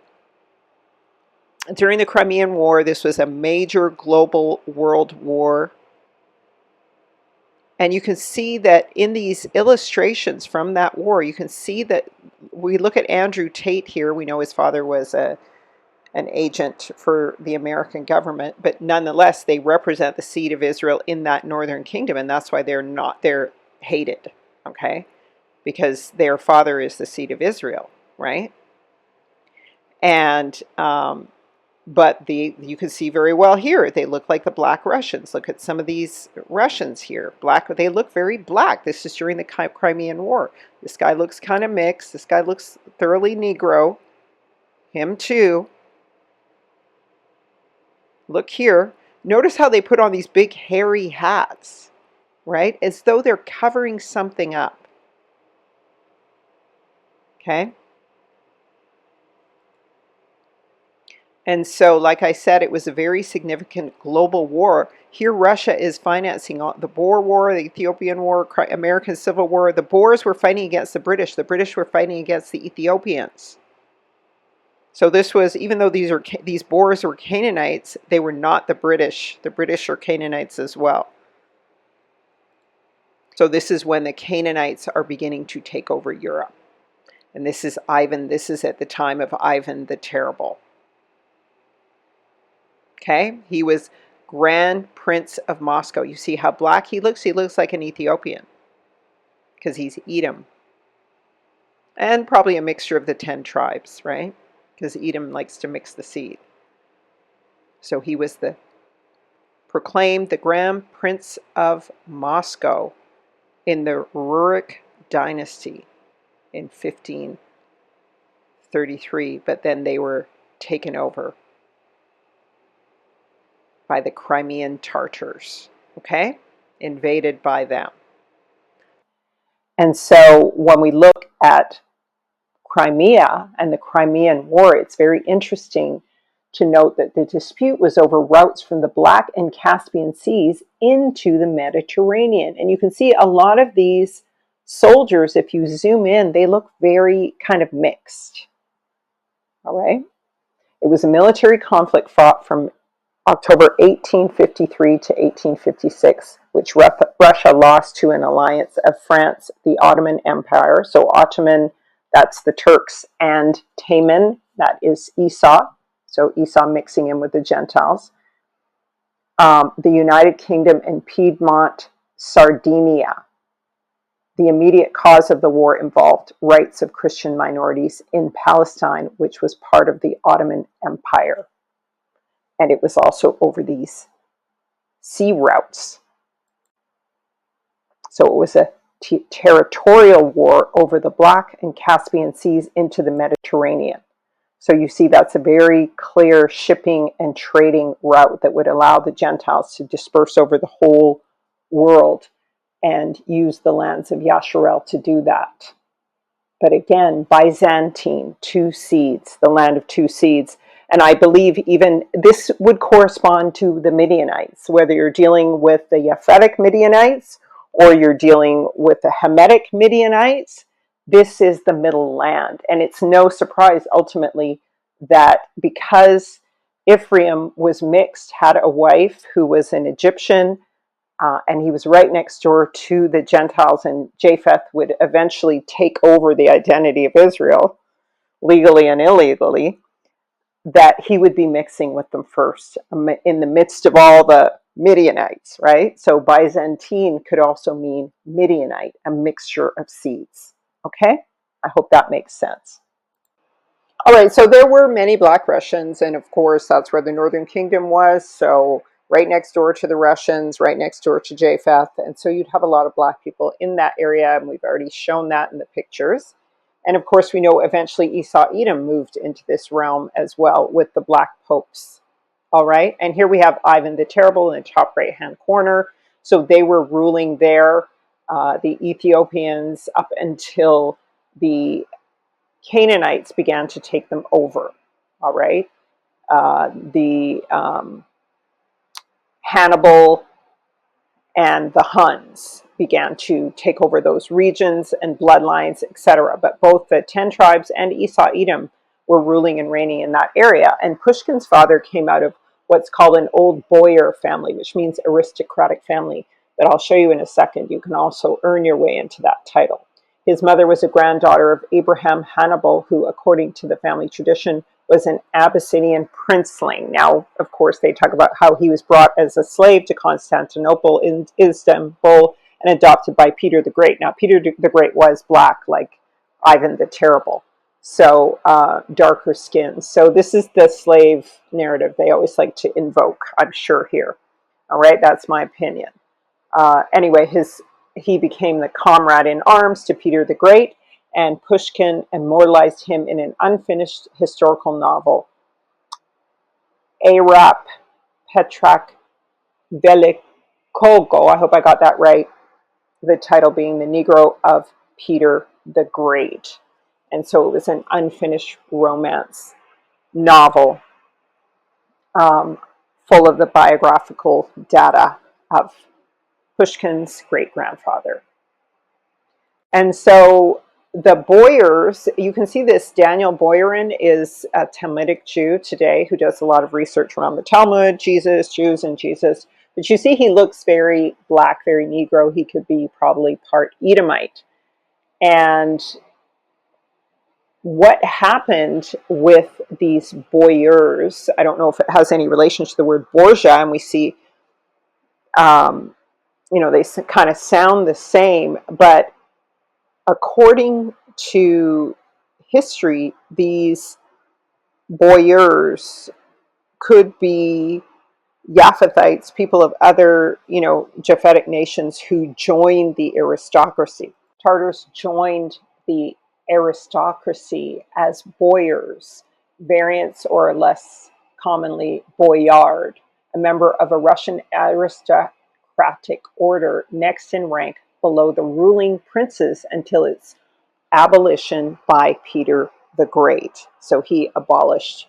during the Crimean War, this was a major global world war. And you can see that in these illustrations from that war, you can see that we look at Andrew Tate here. We know his father was an agent for the American government, but nonetheless, they represent the seed of Israel in that northern kingdom, and that's why they're hated, okay? Because their father is the seed of Israel, right? And but you can see very well here, they look like the black Russians. Look at some of these Russians here. They look very black. This is during the Crimean War. This guy looks kind of mixed. This guy looks thoroughly Negro. Him too. Look here. Notice how they put on these big hairy hats, right? As though they're covering something up. Okay? And so, like I said, it was a very significant global war. Here, Russia is financing the Boer War, the Ethiopian War, American Civil War. The Boers were fighting against the British. The British were fighting against the Ethiopians. So this was, even though these Boers were Canaanites, they were not the British. The British are Canaanites as well. So this is when the Canaanites are beginning to take over Europe. And this is Ivan. This is at the time of Ivan the Terrible. Okay, he was Grand Prince of Moscow. You see how black he looks? He looks like an Ethiopian because he's Edom. And probably a mixture of the 10 tribes, right? Because Edom likes to mix the seed. So he was proclaimed the Grand Prince of Moscow in the Rurik dynasty in 1533, but then they were taken over by the Crimean Tartars, okay? Invaded by them. And so when we look at Crimea and the Crimean War, it's very interesting to note that the dispute was over routes from the Black and Caspian Seas into the Mediterranean. And you can see a lot of these soldiers, if you zoom in, they look very kind of mixed. All right. It was a military conflict fought from October 1853 to 1856, which Russia lost to an alliance of France, the Ottoman Empire. So Ottoman, that's the Turks, and Taman, that is Esau. So Esau mixing in with the Gentiles. The United Kingdom and Piedmont, Sardinia. The immediate cause of the war involved rights of Christian minorities in Palestine, which was part of the Ottoman Empire. And it was also over these sea routes. So it was a territorial war over the Black and Caspian Seas into the Mediterranean. So you see that's a very clear shipping and trading route that would allow the Gentiles to disperse over the whole world and use the lands of Yasharel to do that. But again, Byzantine, two seeds, the land of two seeds. And I believe even this would correspond to the Midianites, whether you're dealing with the Japhetic Midianites or you're dealing with the Hamitic Midianites. This is the middle land. And it's no surprise ultimately that because Ephraim was mixed, had a wife who was an Egyptian, and he was right next door to the Gentiles, and Japheth would eventually take over the identity of Israel, legally and illegally, that he would be mixing with them first in the midst of all the Midianites, right? So Byzantine could also mean Midianite, a mixture of seeds. Okay? I hope that makes sense. All right, so there were many Black Russians, and of course, that's where the Northern Kingdom was. So right next door to the Russians, right next door to Japheth. And so you'd have a lot of Black people in that area, and we've already shown that in the pictures. And of course, we know eventually Esau Edom moved into this realm as well with the Black popes. All right, and here we have Ivan the Terrible in the top right-hand corner. So they were ruling there, the Ethiopians, up until the Canaanites began to take them over. All right, the Hannibal and the Huns began to take over those regions and bloodlines, etc. But both the 10 tribes and Esau Edom were ruling and reigning in that area. And Pushkin's father came out of what's called an old Boyar family, which means aristocratic family, that I'll show you in a second. You can also earn your way into that title. His mother was a granddaughter of Abraham Hannibal, who, according to the family tradition, was an Abyssinian princeling. Now, of course, they talk about how he was brought as a slave to Constantinople in Istanbul and adopted by Peter the Great. Now, Peter the Great was Black, like Ivan the Terrible, so darker skin. So this is the slave narrative they always like to invoke, I'm sure, here. All right, that's my opinion. Anyway, he became the comrade in arms to Peter the Great, and Pushkin immortalized him in an unfinished historical novel, Arap Petrak Velikogo, I hope I got that right, the title being The Negro of Peter the Great. And so it was an unfinished romance novel full of the biographical data of Pushkin's great-grandfather. And so the Boyars, you can see this, Daniel Boyarin is a Talmudic Jew today who does a lot of research around the Talmud, Jesus, Jews and Jesus. But you see he looks very Black, very Negro. He could be probably part Edomite. And what happened with these Boyars, I don't know if it has any relation to the word Borgia, and we see, they kind of sound the same, but according to history, these Boyars could be Japhethites, people of other, Japhetic nations who joined the aristocracy. Tartars joined the aristocracy as Boyars, variants or less commonly Boyard, a member of a Russian aristocratic order next in rank below the ruling princes until its abolition by Peter the Great. So he abolished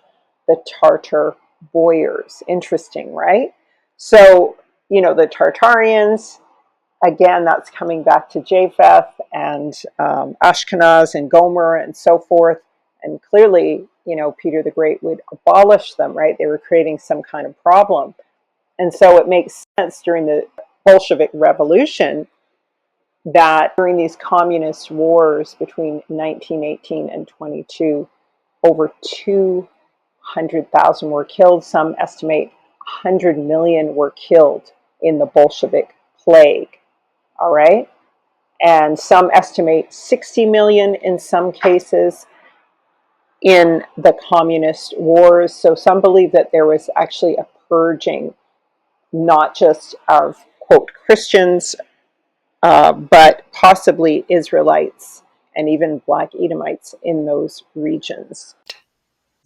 the Tartar Boyars. Interesting, right? So, the Tartarians, again, that's coming back to Japheth and Ashkenaz and Gomer and so forth. And clearly, Peter the Great would abolish them, right? They were creating some kind of problem. And so it makes sense during the Bolshevik Revolution that during these communist wars between 1918 and 22, over 200,000 were killed. Some estimate 100 million were killed in the Bolshevik plague. All right? And some estimate 60 million in some cases in the communist wars. So some believe that there was actually a purging, not just of, quote, Christians, but possibly Israelites and even Black Edomites in those regions.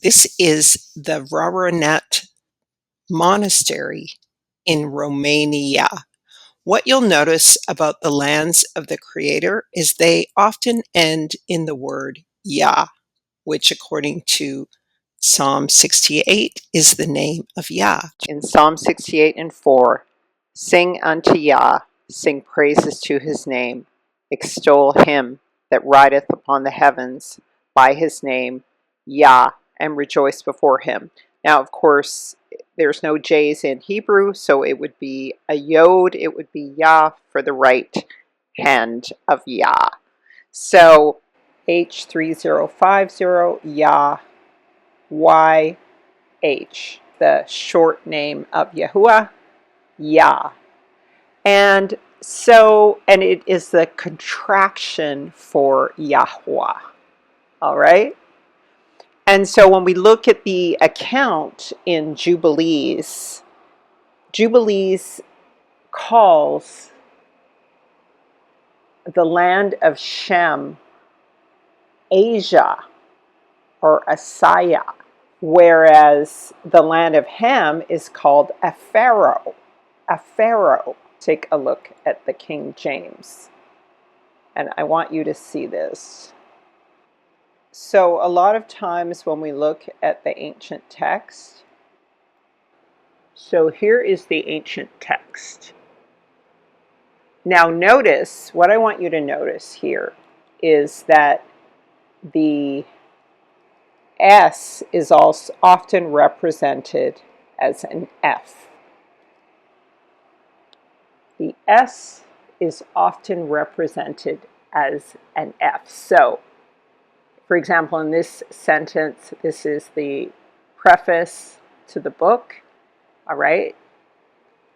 This is the Raranet Monastery in Romania. What you'll notice about the lands of the Creator is they often end in the word Yah, which according to Psalm 68 is the name of Yah. In Psalm 68 and 4, sing unto Yah, sing praises to his name, extol him that rideth upon the heavens by his name, Yah, and rejoice before him. Now, of course, there's no J's in Hebrew, so it would be a yod, it would be Yah for the right hand of Yah. So, H3050, Yah, YH, the short name of Yahuwah, Yah. And it is the contraction for Yahweh. All right? And so when we look at the account in Jubilees calls the land of Shem Asia or Asaya, whereas the land of Ham is called a Pharaoh. A Pharaoh. Take a look at the King James. And I want you to see this. So a lot of times when we look at the ancient text, so here is the ancient text. Now notice, what I want you to notice here is that the S is also often represented as an F. The S is often represented as an F. So, for example, in this sentence, this is the preface to the book, all right?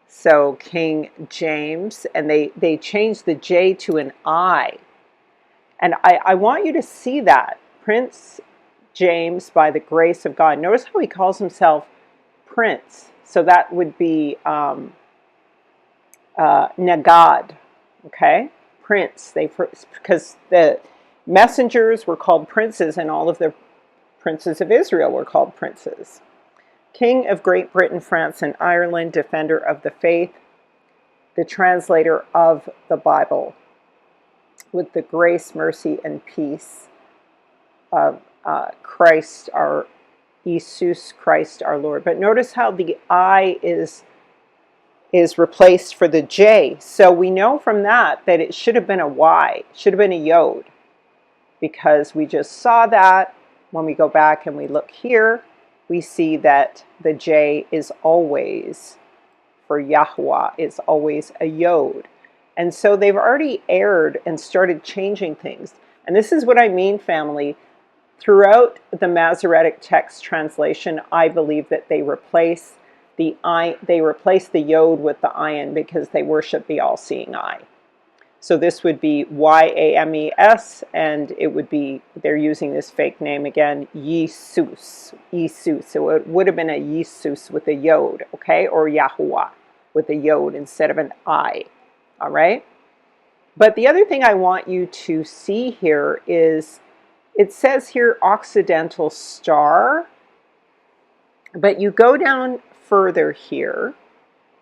So King James, and they changed the J to an I. And I want you to see that. Prince James, by the grace of God. Notice how he calls himself Prince. So that would be Nagad, okay? Prince. Because the messengers were called princes, and all of the princes of Israel were called princes. King of Great Britain, France, and Ireland, defender of the faith, the translator of the Bible, with the grace, mercy, and peace of Christ, our Jesus Christ, our Lord. But notice how the I is replaced for the J. So we know from that it should have been a Y, it should have been a yod, because we just saw that. When we go back and we look here, we see that the J is always, for Yahweh, is always a yod. And so they've already erred and started changing things. And this is what I mean, family. Throughout the Masoretic text translation, I believe that they replace the yod with the ayin because they worship the all-seeing eye. So this would be Yames, and it would be, they're using this fake name again, Yesus. So it would have been a Yesus with a yod, okay, or Yahuwah with a yod instead of an I. All right? But the other thing I want you to see here is, it says here Occidental Star, but you go down further here,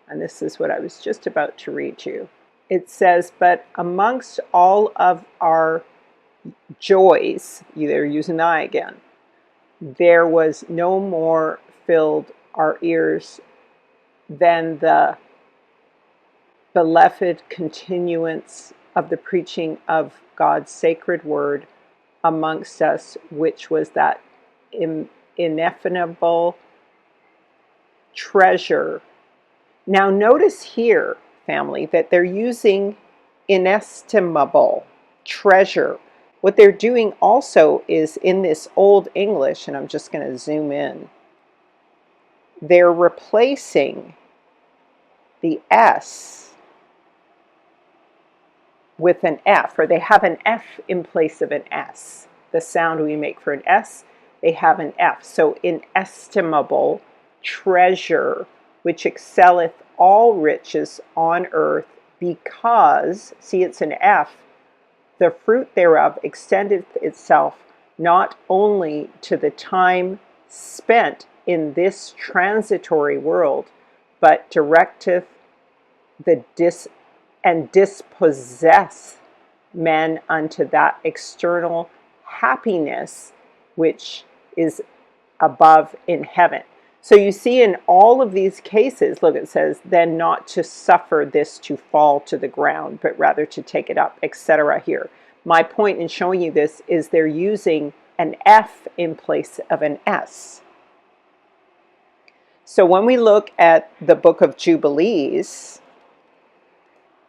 and this is what I was just about to read you. It says, but amongst all of our joys, they're using the I again, there was no more filled our ears than the beloved continuance of the preaching of God's sacred word amongst us, which was that ineffable treasure. Now notice here, family, that they're using inestimable treasure. What they're doing also is in this Old English, and I'm just going to zoom in, they're replacing the S with an F, or they have an F in place of an S. The sound we make for an S, they have an F. So inestimable treasure, which excelleth all riches on earth, because, see, it's an F, the fruit thereof extendeth itself not only to the time spent in this transitory world, but directeth the dispossess men unto that external happiness which is above in heaven. So you see in all of these cases, look, it says, then not to suffer this to fall to the ground, but rather to take it up, etc. here. My point in showing you this is they're using an F in place of an S. So when we look at the book of Jubilees,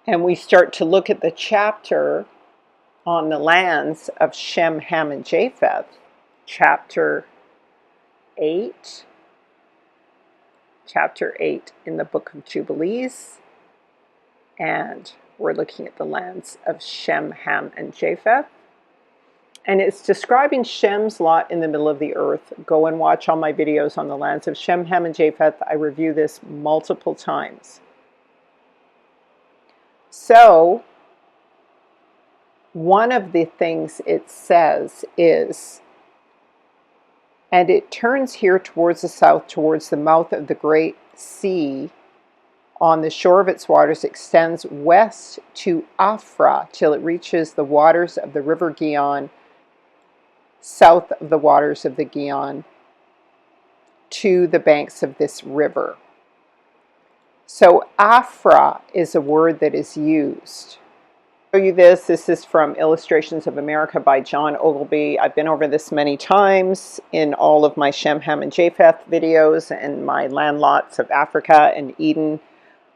and we start to look at the chapter on the lands of Shem, Ham, and Japheth, chapter 8 in the book of Jubilees, and we're looking at the lands of Shem, Ham, and Japheth. And it's describing Shem's lot in the middle of the earth. Go and watch all my videos on the lands of Shem, Ham, and Japheth. I review this multiple times. So, one of the things it says is, and it turns here towards the south, towards the mouth of the great sea, on the shore of its waters, extends west to Afra, till it reaches the waters of the river Gihon, south of the waters of the Gihon, to the banks of this river. So Afra is a word that is used. I'll show you this. This is from Illustrations of America by John Ogilvy. I've been over this many times in all of my Shem, Ham, and Japheth videos and my land lots of Africa and Eden.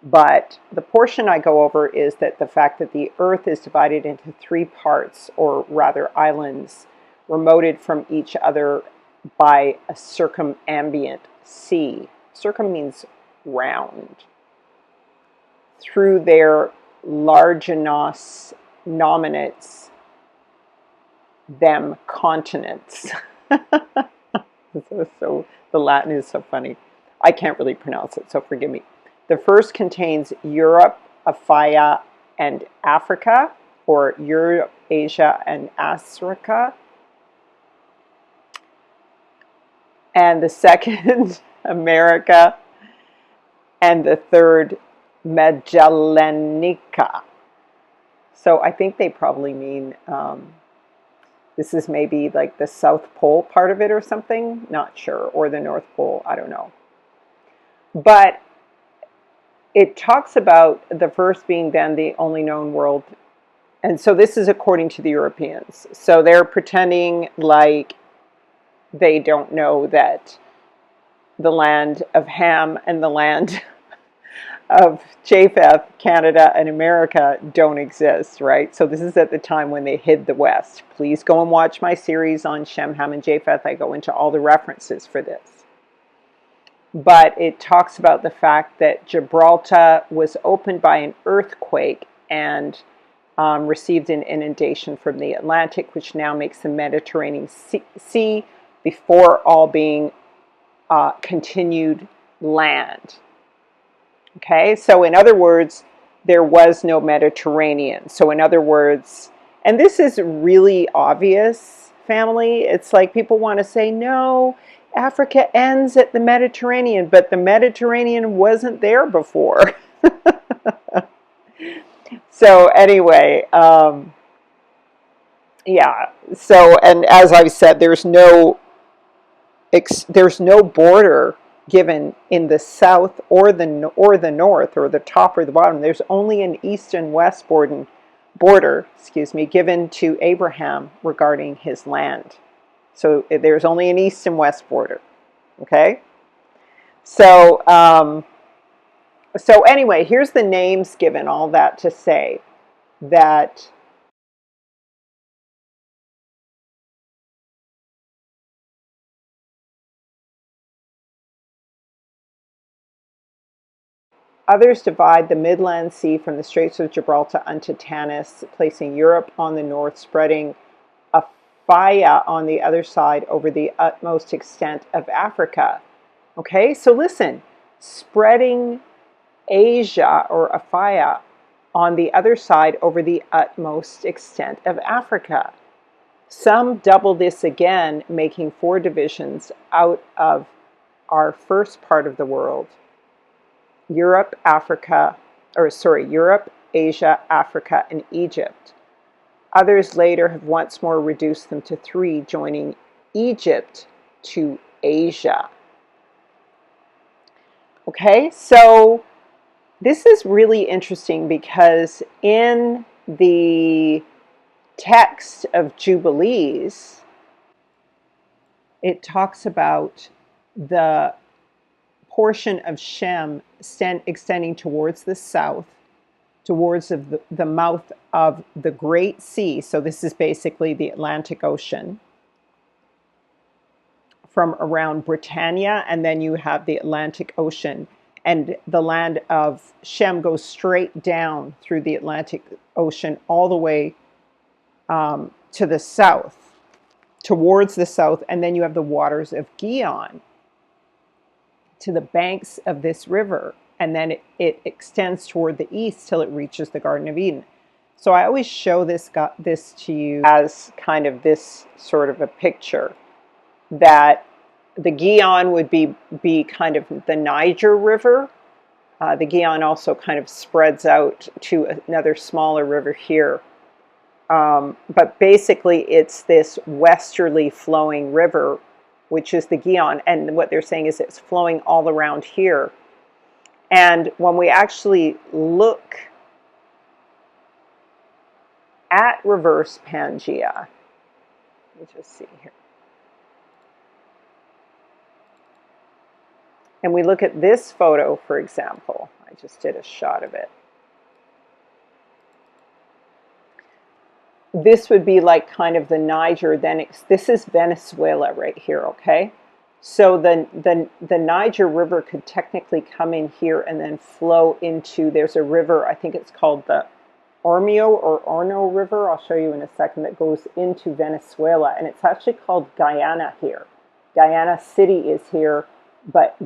But the portion I go over is that the fact that the earth is divided into three parts, or rather islands, remoted from each other by a circumambient sea. Circum means round. Through their larginos nominates them continents. So the Latin is so funny. I can't really pronounce it, so forgive me. The first contains Europe, Aphia, and Africa, or Europe, Asia, and Africa. And the second, America, and the third, Magellanica. So I think they probably mean, this is maybe like the South Pole part of it or something, not sure, or the North Pole, I don't know. But it talks about the first being then the only known world. And so this is according to the Europeans. So they're pretending like they don't know that the land of Ham and the land of Japheth, Canada, and America don't exist, right? So this is at the time when they hid the West. Please go and watch my series on Shem, Ham, and Japheth. I go into all the references for this. But it talks about the fact that Gibraltar was opened by an earthquake and received an inundation from the Atlantic, which now makes the Mediterranean Sea before all being continued land. Okay, so in other words, there was no Mediterranean. So in other words, and this is really obvious, family. It's like people want to say, no, Africa ends at the Mediterranean, but the Mediterranean wasn't there before. So anyway, yeah, so, and as I've said, there's no there's no border given in the south or the north, or the top or the bottom. There's only an east and west border, given to Abraham regarding his land. So there's only an east and west border. Okay. So so anyway, here's the names given. All that to say that others divide the Midland Sea from the Straits of Gibraltar unto Tanis, placing Europe on the north, spreading Aphia on the other side over the utmost extent of Africa. Okay, so listen, spreading Asia or Aphia on the other side over the utmost extent of Africa. Some double this again, making 4 divisions out of our first part of the world. Europe, Asia, Africa, and Egypt. Others later have once more reduced them to 3, joining Egypt to Asia. Okay, so this is really interesting because in the text of Jubilees, it talks about the portion of Shem extending towards the south, towards the mouth of the Great Sea. So this is basically the Atlantic Ocean, from around Britannia, and then you have the Atlantic Ocean, and the land of Shem goes straight down through the Atlantic Ocean all the way to the south, towards the south, and then you have the waters of Gihon to the banks of this river, and then it extends toward the east till it reaches the Garden of Eden. So I always show this to you as kind of this sort of a picture, that the Gihon would be kind of the Niger River. The Gihon also kind of spreads out to another smaller river here. But basically it's this westerly flowing river, which is the Gihon, and what they're saying is it's flowing all around here. And when we actually look at reverse Pangea, let me just see here, and we look at this photo, for example, I just did a shot of it. This would be like kind of the Niger, then this is Venezuela right here, okay? So the Niger River could technically come in here and then flow into, there's a river, I think it's called the Orno River, I'll show you in a second, that goes into Venezuela, and it's actually called Guyana here. Guyana City is here, but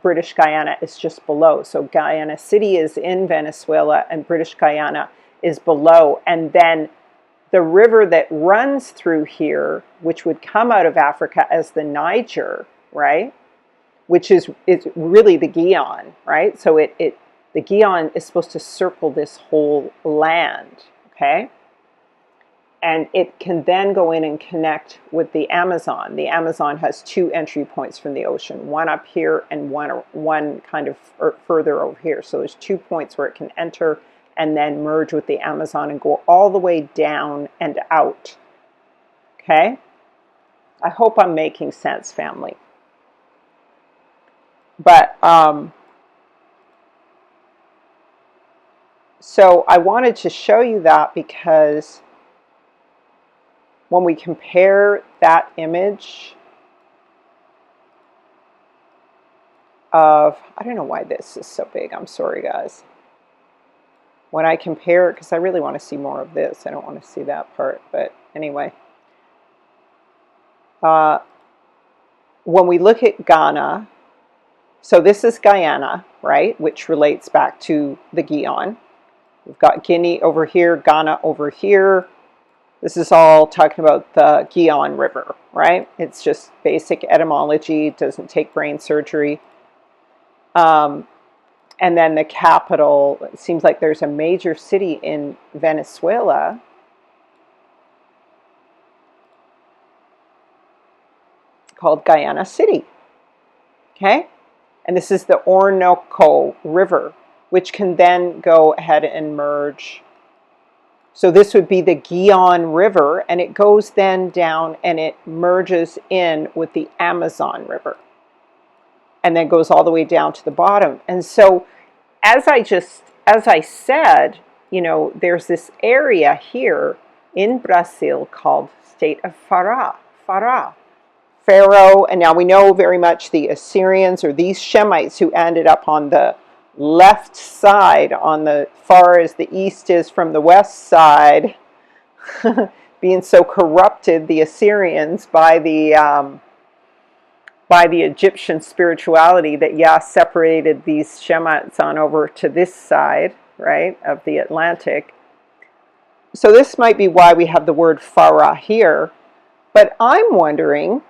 British Guyana is just below. So Guyana City is in Venezuela and British Guyana is below, and then the river that runs through here, which would come out of Africa as the Niger, right? Which is really the Gihon, right? So the Gihon is supposed to circle this whole land, okay? And it can then go in and connect with the Amazon. The Amazon has 2 entry points from the ocean, one up here and one kind of further over here. So there's 2 points where it can enter and then merge with the Amazon and go all the way down and out. Okay? I hope I'm making sense, family. But, so I wanted to show you that because when we compare that image of, I don't know why this is so big, I'm sorry guys. When I compare it, because I really want to see more of this, I don't want to see that part, but anyway. When we look at Ghana, so this is Guyana, right, which relates back to the Gihon. We've got Guinea over here, Ghana over here. This is all talking about the Gihon River, right? It's just basic etymology, it doesn't take brain surgery. And then the capital, it seems like there's a major city in Venezuela. called Guyana City. Okay? And this is the Orinoco River, which can then go ahead and merge. So this would be the Guyana River, and it goes then down and it merges in with the Amazon River, and then goes all the way down to the bottom. And so, as I said, there's this area here in Brazil called State of Fará. Pharaoh, and now we know very much the Assyrians, or these Shemites who ended up on the left side, on the far as the east is from the west side, being so corrupted, the Assyrians, by the Egyptian spirituality, that separated these Shemites on over to this side, right, of the Atlantic. So this might be why we have the word Farah here. But I'm wondering,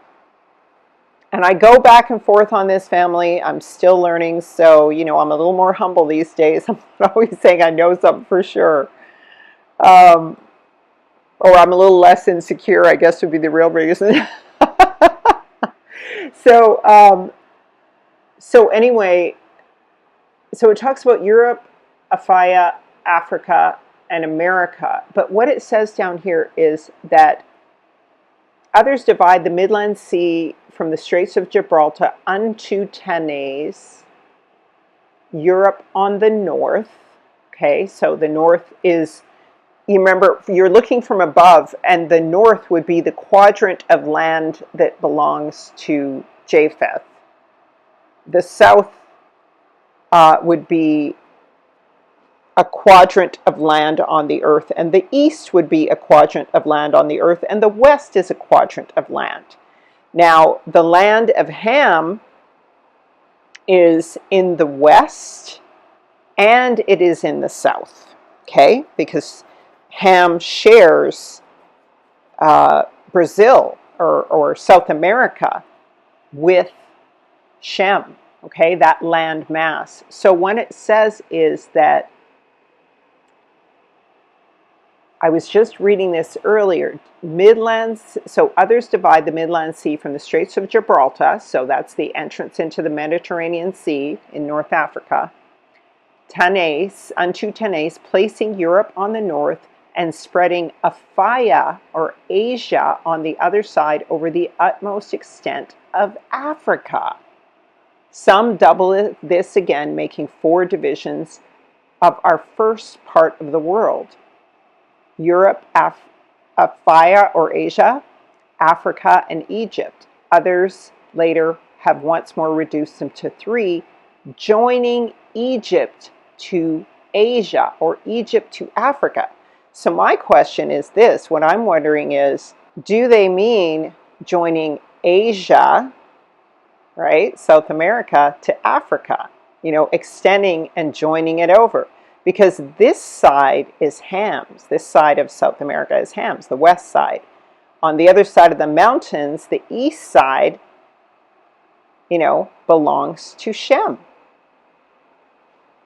and I go back and forth on this, family. I'm still learning, so, I'm a little more humble these days. I'm not always saying I know something for sure. Or I'm a little less insecure, I guess would be the real reason. So anyway, so it talks about Europe, Aphia, Africa, and America. But what it says down here is that others divide the Midland Sea from the Straits of Gibraltar unto Tanais, Europe on the north. Okay, so the north is, you remember, you're looking from above, and the north would be the quadrant of land that belongs to Japheth. The south would be a quadrant of land on the earth, and the east would be a quadrant of land on the earth, and the west is a quadrant of land. Now, the land of Ham is in the west, and it is in the south, okay? Because Ham shares Brazil, or South America, with Shem, okay, that land mass. So what it says is that, I was just reading this earlier, Midlands, so others divide the Midland Sea from the Straits of Gibraltar, so that's the entrance into the Mediterranean Sea in North Africa, Tanais, unto Tanais, placing Europe on the north and spreading Aphia, or Asia, on the other side over the utmost extent of Africa. Some double this again, making 4 divisions of our first part of the world. Europe, Aphia or Asia, Africa, and Egypt. Others later have once more reduced them to 3, joining Egypt to Asia, or Egypt to Africa. So my question is this, what I'm wondering is, do they mean joining Asia, right, South America, to Africa, extending and joining it over? Because this side is Ham's. This side of South America is Ham's, the west side. On the other side of the mountains, the east side, belongs to Shem.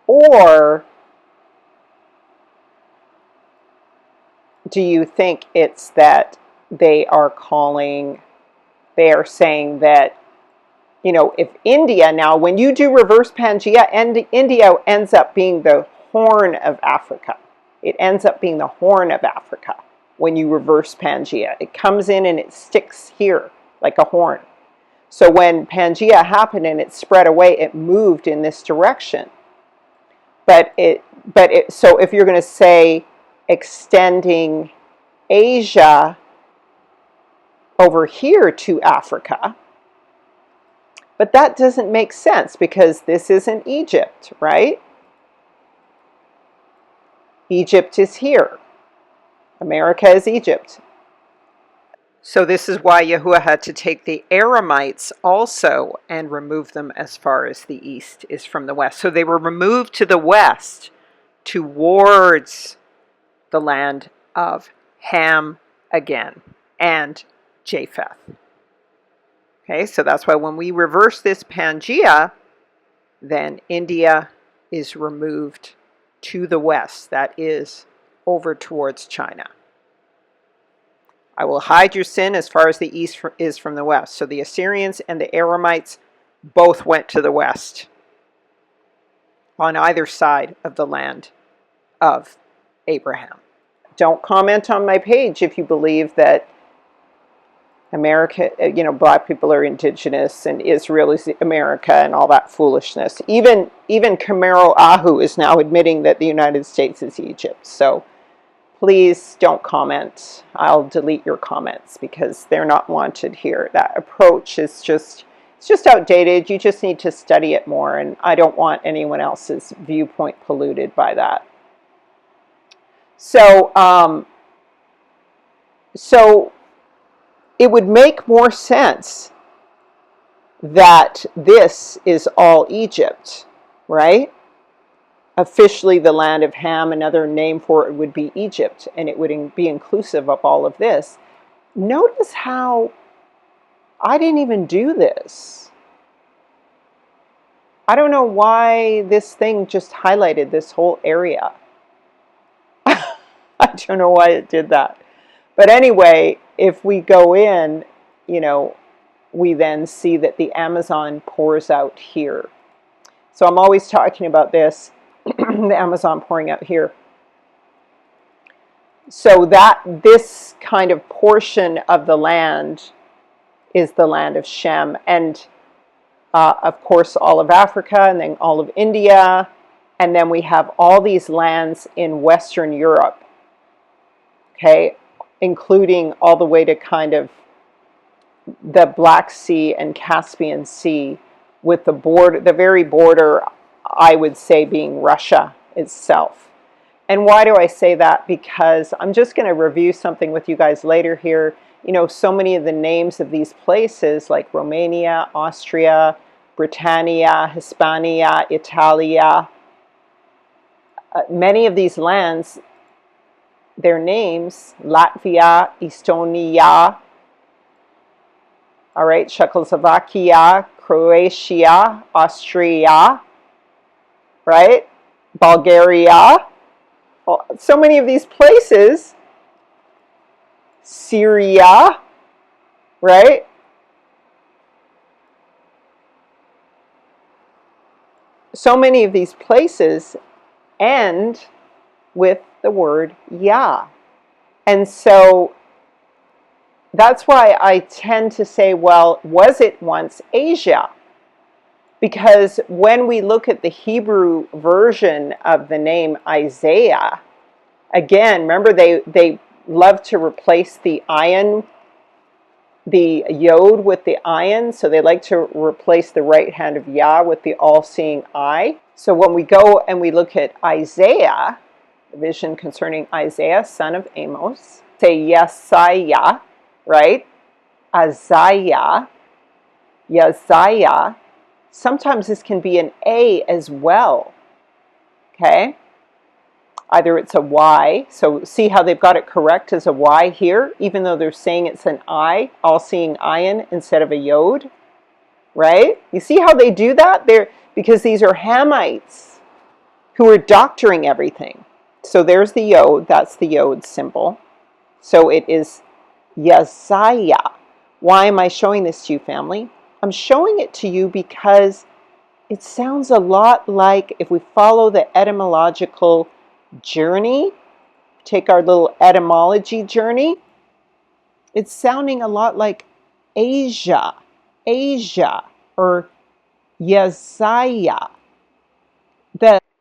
Or do you think it's that they are saying that, if India, now when you do reverse Pangea, India ends up being the Horn of Africa. It ends up being the Horn of Africa when you reverse Pangea. It comes in and it sticks here like a horn. So when Pangea happened and it spread away, it moved in this direction. So if you're going to say extending Asia over here to Africa, but that doesn't make sense because this isn't Egypt, right? Egypt is here. America is Egypt. So this is why Yahuwah had to take the Aramites also and remove them as far as the east is from the west. So they were removed to the west towards the land of Ham again and Japheth. Okay, so that's why when we reverse this Pangea, then India is removed to the west, that is over towards China. I will hide your sin as far as the east is from the west. So the Assyrians and the Aramites both went to the west on either side of the land of Abraham. Don't comment on my page if you believe that America, black people are indigenous and Israel is America and all that foolishness. Even Kamero Ahu is now admitting that the United States is Egypt. So please don't comment. I'll delete your comments because they're not wanted here. That approach is it's just outdated. You just need to study it more, and I don't want anyone else's viewpoint polluted by that. So it would make more sense that this is all Egypt, right? Officially the land of Ham, another name for it would be Egypt, and it would be inclusive of all of this. Notice how I didn't even do this. I don't know why this thing just highlighted this whole area. I don't know why it did that. But anyway, if we go in, we then see that the Amazon pours out here. So I'm always talking about this, the Amazon pouring out here. So that this kind of portion of the land is the land of Shem. And of course, all of Africa, and then all of India. And then we have all these lands in Western Europe. Okay, including all the way to kind of the Black Sea and Caspian Sea, with the very border, I would say, being Russia itself. And why do I say that? Because I'm just going to review something with you guys later here. So many of the names of these places, like Romania, Austria, Britannia, Hispania, Italia, many of these lands, their names, Latvia, Estonia, all right, Czechoslovakia, Croatia, Austria, right, Bulgaria, so many of these places, Syria, right, so many of these places end with the word Yah. And so that's why I tend to say, well, was it once Asia? Because when we look at the Hebrew version of the name Isaiah, again, remember they love to replace the ayin, the yod with the ayin, so they like to replace the right hand of Yah with the all-seeing eye. So when we go and we look at Isaiah, the vision concerning Isaiah, son of Amos, say Yesaiah, right? Isaiah, Yesaiah. Sometimes this can be an A as well, okay? Either it's a Y, so see how they've got it correct as a Y here, even though they're saying it's an I, all-seeing ayin instead of a yod, right? You see how they do that? Because these are Hamites who are doctoring everything. So there's the yod, that's the yod symbol. So it is Yesaiah. Why am I showing this to you, family? I'm showing it to you because it sounds a lot like, if we follow the etymological journey, take our little etymology journey, it's sounding a lot like Asia, or Yesaiah.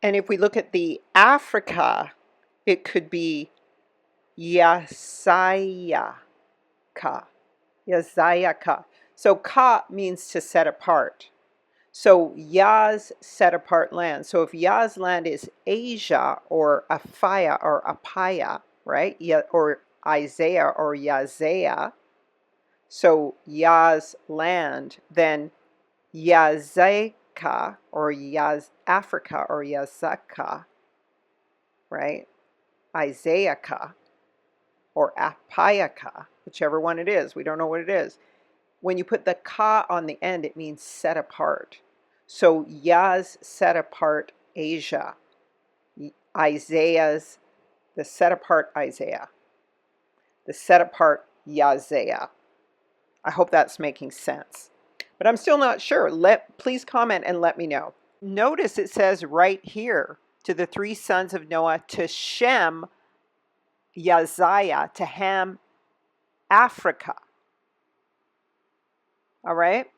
And if we look at the Africa, it could be Yesaiah. So ka means to set apart. So Yah's set apart land. So if Yah's land is Asia or Aphaya or Apaya, right? Or Isaiah or Yazaiah, so Yah's land, then Yazeka or Africa or Yazaka, right? Isaiahka or Apayaka, whichever one it is. We don't know what it is. When you put the ka on the end, it means set apart. So Yah's set apart Asia. Isaiah's, the set apart Isaiah. The set apart Yazaya. I hope that's making sense. But I'm still not sure. Please comment and let me know. Notice it says right here, to the three sons of Noah, to Shem, Yazaya, to Ham, Africa. All right?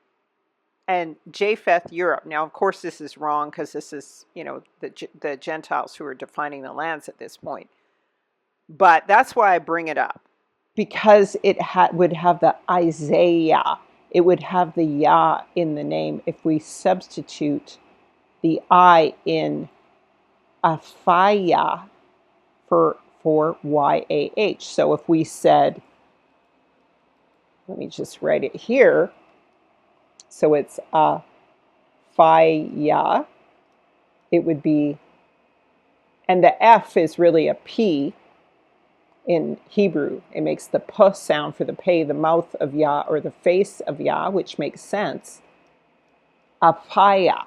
And Japheth, Europe. Now, of course, this is wrong because this is, the Gentiles who are defining the lands at this point. But that's why I bring it up. Because it would have the Isaiah. It would have the Yah in the name if we substitute the I in Aphaya for YAH. So if we said, let me just write it here. So it's Aphaya. It would be, and the F is really a P in Hebrew. It makes the P sound for the pay, the mouth of Yah, or the face of Yah, which makes sense. Aphaya.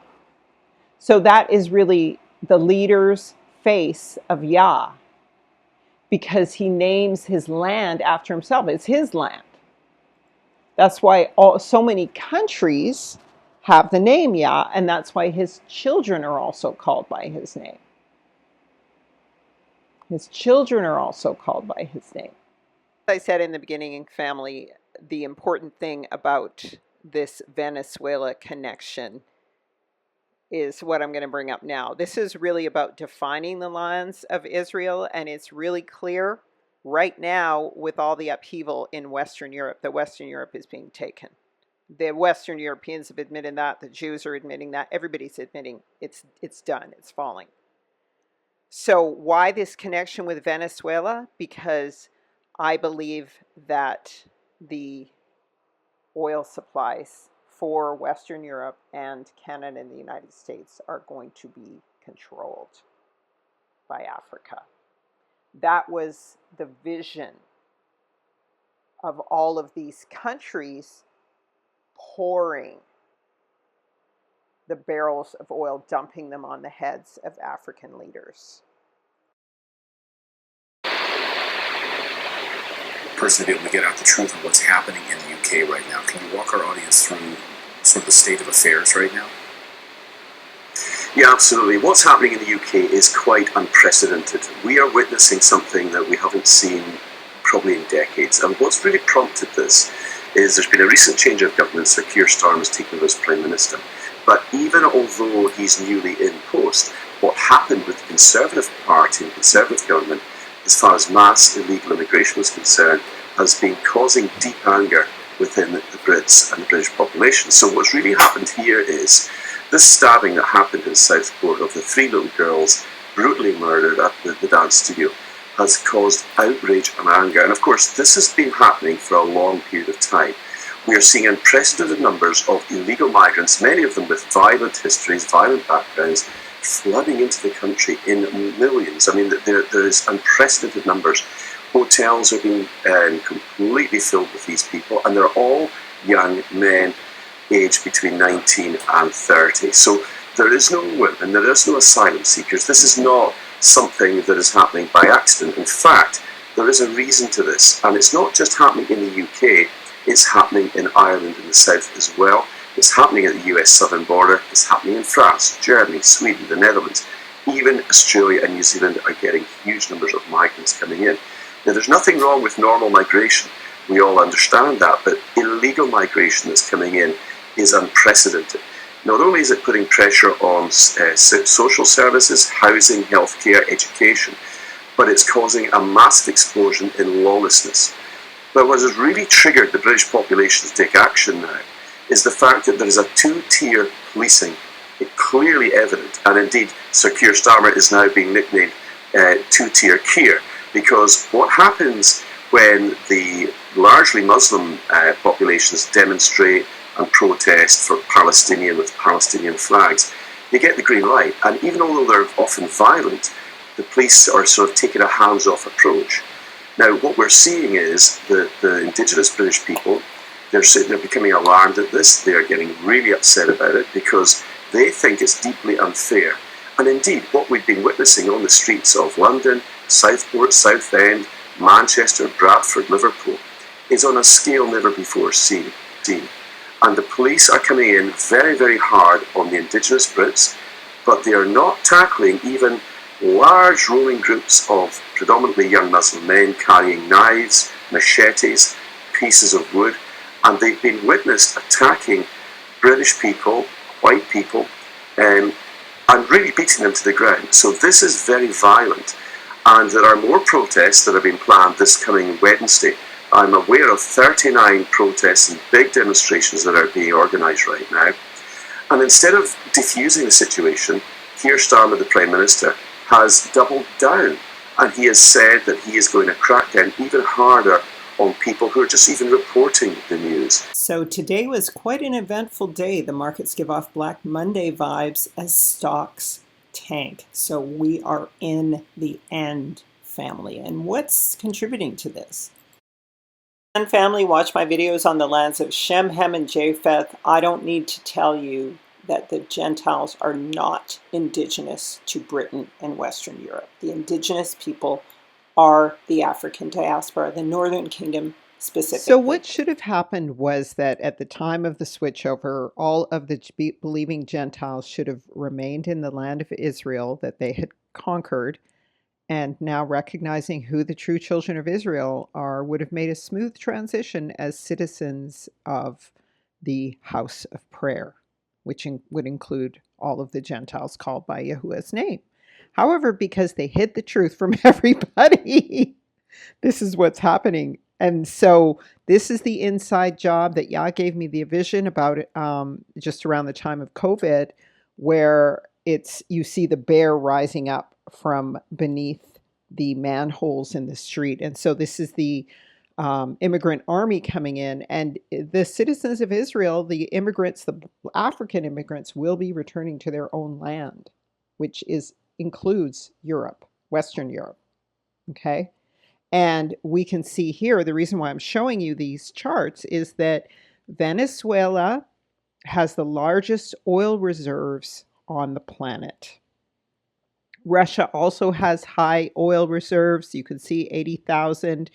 So that is really the leader's face of Yah, because he names his land after himself. It's his land. That's why so many countries have the name Yah, and that's why his children are also called by his name. His children are also called by his name. As I said in the beginning, family, the important thing about this Venezuela connection is what I'm going to bring up now. This is really about defining the lands of Israel, and it's really clear right now with all the upheaval in Western Europe that Western Europe is being taken. The Western Europeans have admitted that. The Jews are admitting that. Everybody's admitting it's done. It's falling. So why this connection with Venezuela? Because I believe that the oil supplies for Western Europe and Canada and the United States are going to be controlled by Africa. That was the vision of all of these countries pouring the barrels of oil, dumping them on the heads of African leaders. Person to be able to get out the truth of what's happening in the UK right now. Can you walk our audience through sort of the state of affairs right now? Yeah, absolutely. What's happening in the UK is quite unprecedented. We are witnessing something that we haven't seen probably in decades. And what's really prompted this is there's been a recent change of government. Sir Keir Starmer has taken over as Prime Minister. But even although he's newly in post, what happened with the Conservative Party and Conservative government, as far as mass illegal immigration was concerned, has been causing deep anger within the Brits and the British population. So what's really happened here is this stabbing that happened in Southport of the 3 little girls brutally murdered at the dance studio has caused outrage and anger. And of course, this has been happening for a long period of time. We are seeing unprecedented numbers of illegal migrants, many of them with violent histories, violent backgrounds, flooding into the country in millions. I mean, there is unprecedented numbers. Hotels are being completely filled with these people, and they're all young men aged between 19 and 30. So there is no women, there is no asylum seekers. This is not something that is happening by accident. In fact, there is a reason to this, and it's not just happening in the UK, it's happening in Ireland in the south as well. It's happening at the US southern border. It's happening in France, Germany, Sweden, the Netherlands. Even Australia and New Zealand are getting huge numbers of migrants coming in. Now, there's nothing wrong with normal migration. We all understand that, but illegal migration that's coming in is unprecedented. Not only is it putting pressure on social services, housing, healthcare, education, but it's causing a massive explosion in lawlessness. But what has really triggered the British population to take action now is the fact that there is a two-tier policing. It's clearly evident, and indeed Sir Keir Starmer is now being nicknamed two-tier Keir, because what happens when the largely Muslim populations demonstrate and protest for Palestinian with Palestinian flags, they get the green light, and even although they're often violent, the police are sort of taking a hands-off approach. Now, what we're seeing is that the indigenous British people, they're becoming alarmed at this. They're getting really upset about it because they think it's deeply unfair. And indeed, what we've been witnessing on the streets of London, Southport, Southend, Manchester, Bradford, Liverpool, is on a scale never before seen. And the police are coming in very, very hard on the indigenous Brits, but they are not tackling even large rolling groups of predominantly young Muslim men carrying knives, machetes, pieces of wood, and they've been witnessed attacking British people, white people, and really beating them to the ground. So this is very violent, and there are more protests that have been planned this coming Wednesday. I'm aware of 39 protests and big demonstrations that are being organised right now. And instead of diffusing the situation, Keir Starmer, the Prime Minister, has doubled down, and he has said that he is going to crack down even harder on people who are just even reporting the news. So today was quite an eventful day. The markets give off Black Monday vibes as stocks tank. So we are in the end, family. And what's contributing to this? And family, watch my videos on the lands of Shem, Hem, and Japheth. I don't need to tell you that the Gentiles are not indigenous to Britain and Western Europe. The indigenous people are the African diaspora, the Northern Kingdom specifically. So what should have happened was that at the time of the switchover, all of the believing Gentiles should have remained in the land of Israel that they had conquered, and now recognizing who the true children of Israel are would have made a smooth transition as citizens of the house of prayer, which would include all of the Gentiles called by Yahuwah's name. However, because they hid the truth from everybody, this is what's happening. And so this is the inside job that Yah gave me the vision about it, just around the time of COVID, where you see the bear rising up from beneath the manholes in the street. And so this is the immigrant army coming in, and the citizens of Israel, the immigrants, the African immigrants, will be returning to their own land, which includes Europe, Western Europe. Okay. And we can see here, the reason why I'm showing you these charts is that Venezuela has the largest oil reserves on the planet. Russia also has high oil reserves. You can see 80,000.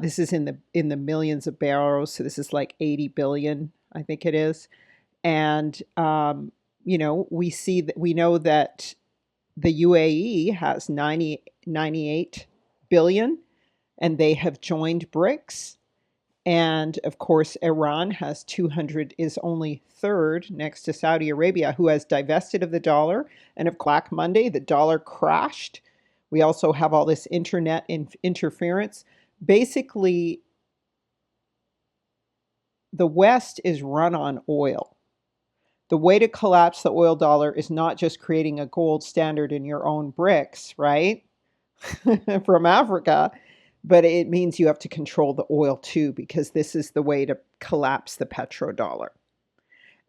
This is in the millions of barrels. So this is like 80 billion, I think it is. And, we know that the UAE has 98 billion, and they have joined Brics. And of course, Iran has 200, is only third next to Saudi Arabia, who has divested of the dollar. And of Black Monday, the dollar crashed. We also have all this internet interference. Basically, the West is run on oil. The way to collapse the oil dollar is not just creating a gold standard in your own Brics, right? From Africa. But it means you have to control the oil too, because this is the way to collapse the petrodollar.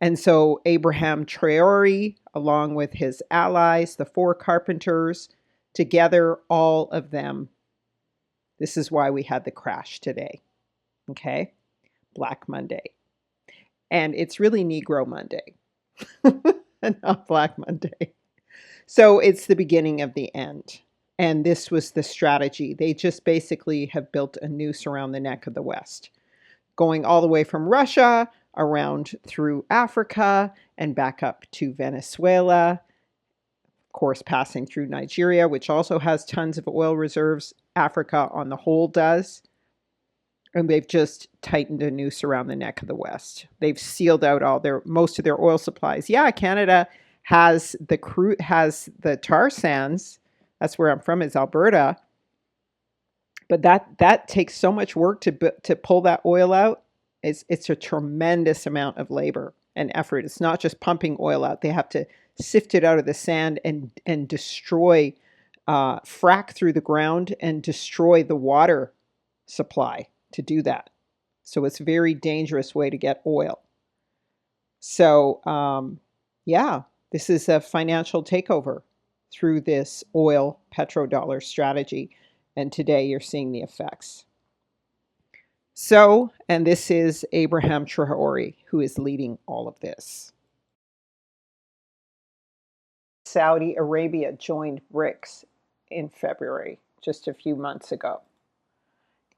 And so Abraham Traore, along with his allies, the four carpenters, together, all of them, this is why we had the crash today. Okay? Black Monday. And it's really Negro Monday, not Black Monday. So it's the beginning of the end. And this was the strategy. They just basically have built a noose around the neck of the West, going all the way from Russia, around through Africa, and back up to Venezuela, of course, passing through Nigeria, which also has tons of oil reserves. Africa on the whole does. And they've just tightened a noose around the neck of the West. They've sealed out most of their oil supplies. Yeah, Canada has the tar sands. That's where I'm from, is Alberta. But that takes so much work to pull that oil out. It's a tremendous amount of labor and effort. It's not just pumping oil out. They have to sift it out of the sand and destroy, frack through the ground and destroy the water supply to do that. So it's a very dangerous way to get oil. So, this is a financial takeover through this oil petrodollar strategy. And today you're seeing the effects. So, and this is Abraham Traore, who is leading all of this. Saudi Arabia joined Brics in February, just a few months ago.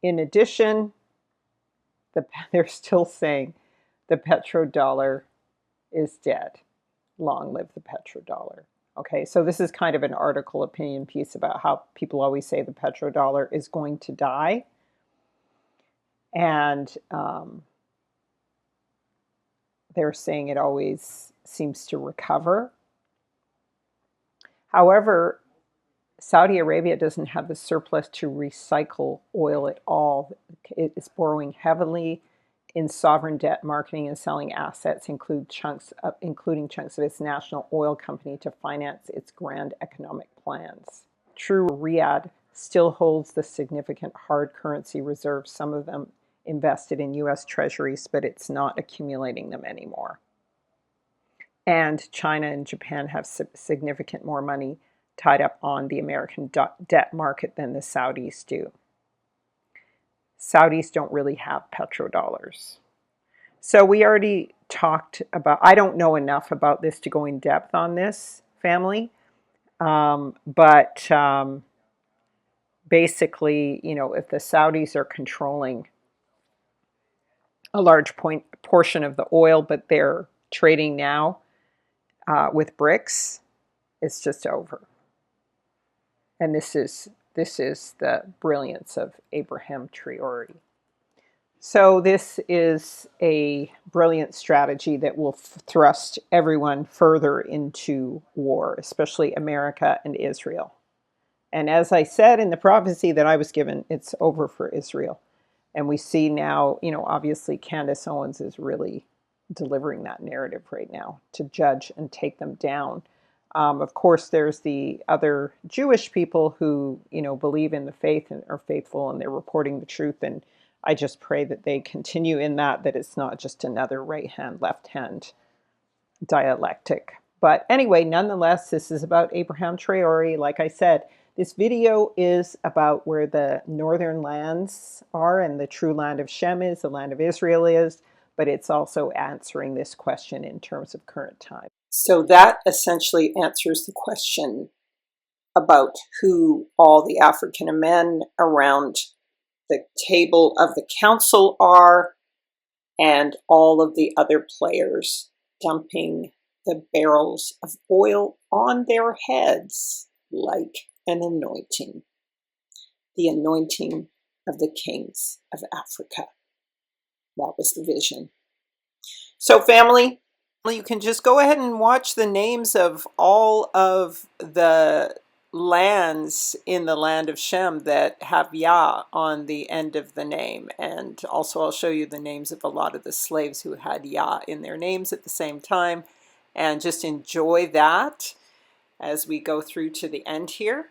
In addition, they're still saying the petrodollar is dead. Long live the petrodollar. Okay, so this is kind of an article opinion piece about how people always say the petrodollar is going to die. And they're saying it always seems to recover. However, Saudi Arabia doesn't have the surplus to recycle oil at all. It is borrowing heavily in sovereign debt, marketing and selling assets, including chunks of its national oil company to finance its grand economic plans. True, Riyadh still holds the significant hard currency reserves, some of them invested in U.S. treasuries, but it's not accumulating them anymore. And China and Japan have significant more money tied up on the American debt market than the Saudis do. Saudis don't really have petrodollars. So we already talked about, I don't know enough about this to go in depth on this, family. But basically, you know, if the Saudis are controlling a large portion of the oil, but they're trading now with Brics, it's just over. And this is the brilliance of Abraham Traore. So this is a brilliant strategy that will thrust everyone further into war, especially America and Israel. And as I said in the prophecy that I was given, it's over for Israel. And we see now, you know, obviously Candace Owens is really delivering that narrative right now to judge and take them down. Of course, there's the other Jewish people who, you know, believe in the faith and are faithful, and they're reporting the truth. And I just pray that they continue in that it's not just another right hand, left hand dialectic. But anyway, nonetheless, this is about Abraham Traore. Like I said, this video is about where the northern lands are and the true land of Shem is, the land of Israel is, but it's also answering this question in terms of current time. So that essentially answers the question about who all the African men around the table of the council are, and all of the other players dumping the barrels of oil on their heads like an anointing. The anointing of the kings of Africa. That was the vision. So family, you can just go ahead and watch the names of all of the lands in the land of Shem that have Yah on the end of the name. And also I'll show you the names of a lot of the slaves who had Yah in their names at the same time. And just enjoy that as we go through to the end here.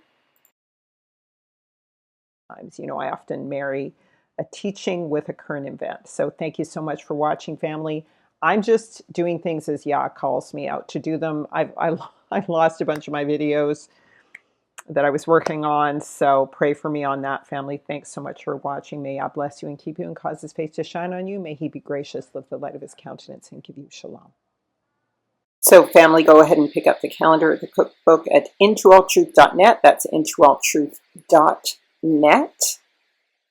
You know, I often marry a teaching with a current event. So thank you so much for watching, family. I'm just doing things as Yah calls me out to do them. I lost a bunch of my videos that I was working on, so pray for me on that, family. Thanks so much for watching. May Yah bless you and keep you and cause his face to shine on you. May he be gracious, lift the light of his countenance, and give you shalom. So family, go ahead and pick up the calendar of the cookbook at intoalltruth.net. That's intoalltruth.net.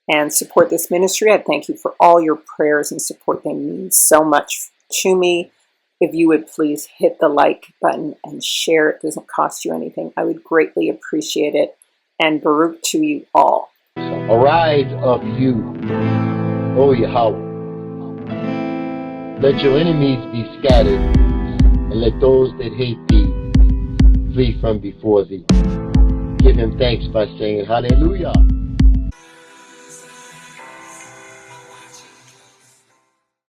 And support this ministry. I thank you for all your prayers and support. They mean so much to me. If you would please hit the like button and share. It doesn't cost you anything. I would greatly appreciate it. And Baruch to you all. Arise up you, O Yahweh. Let your enemies be scattered, and let those that hate thee flee from before thee. Give him thanks by saying hallelujah.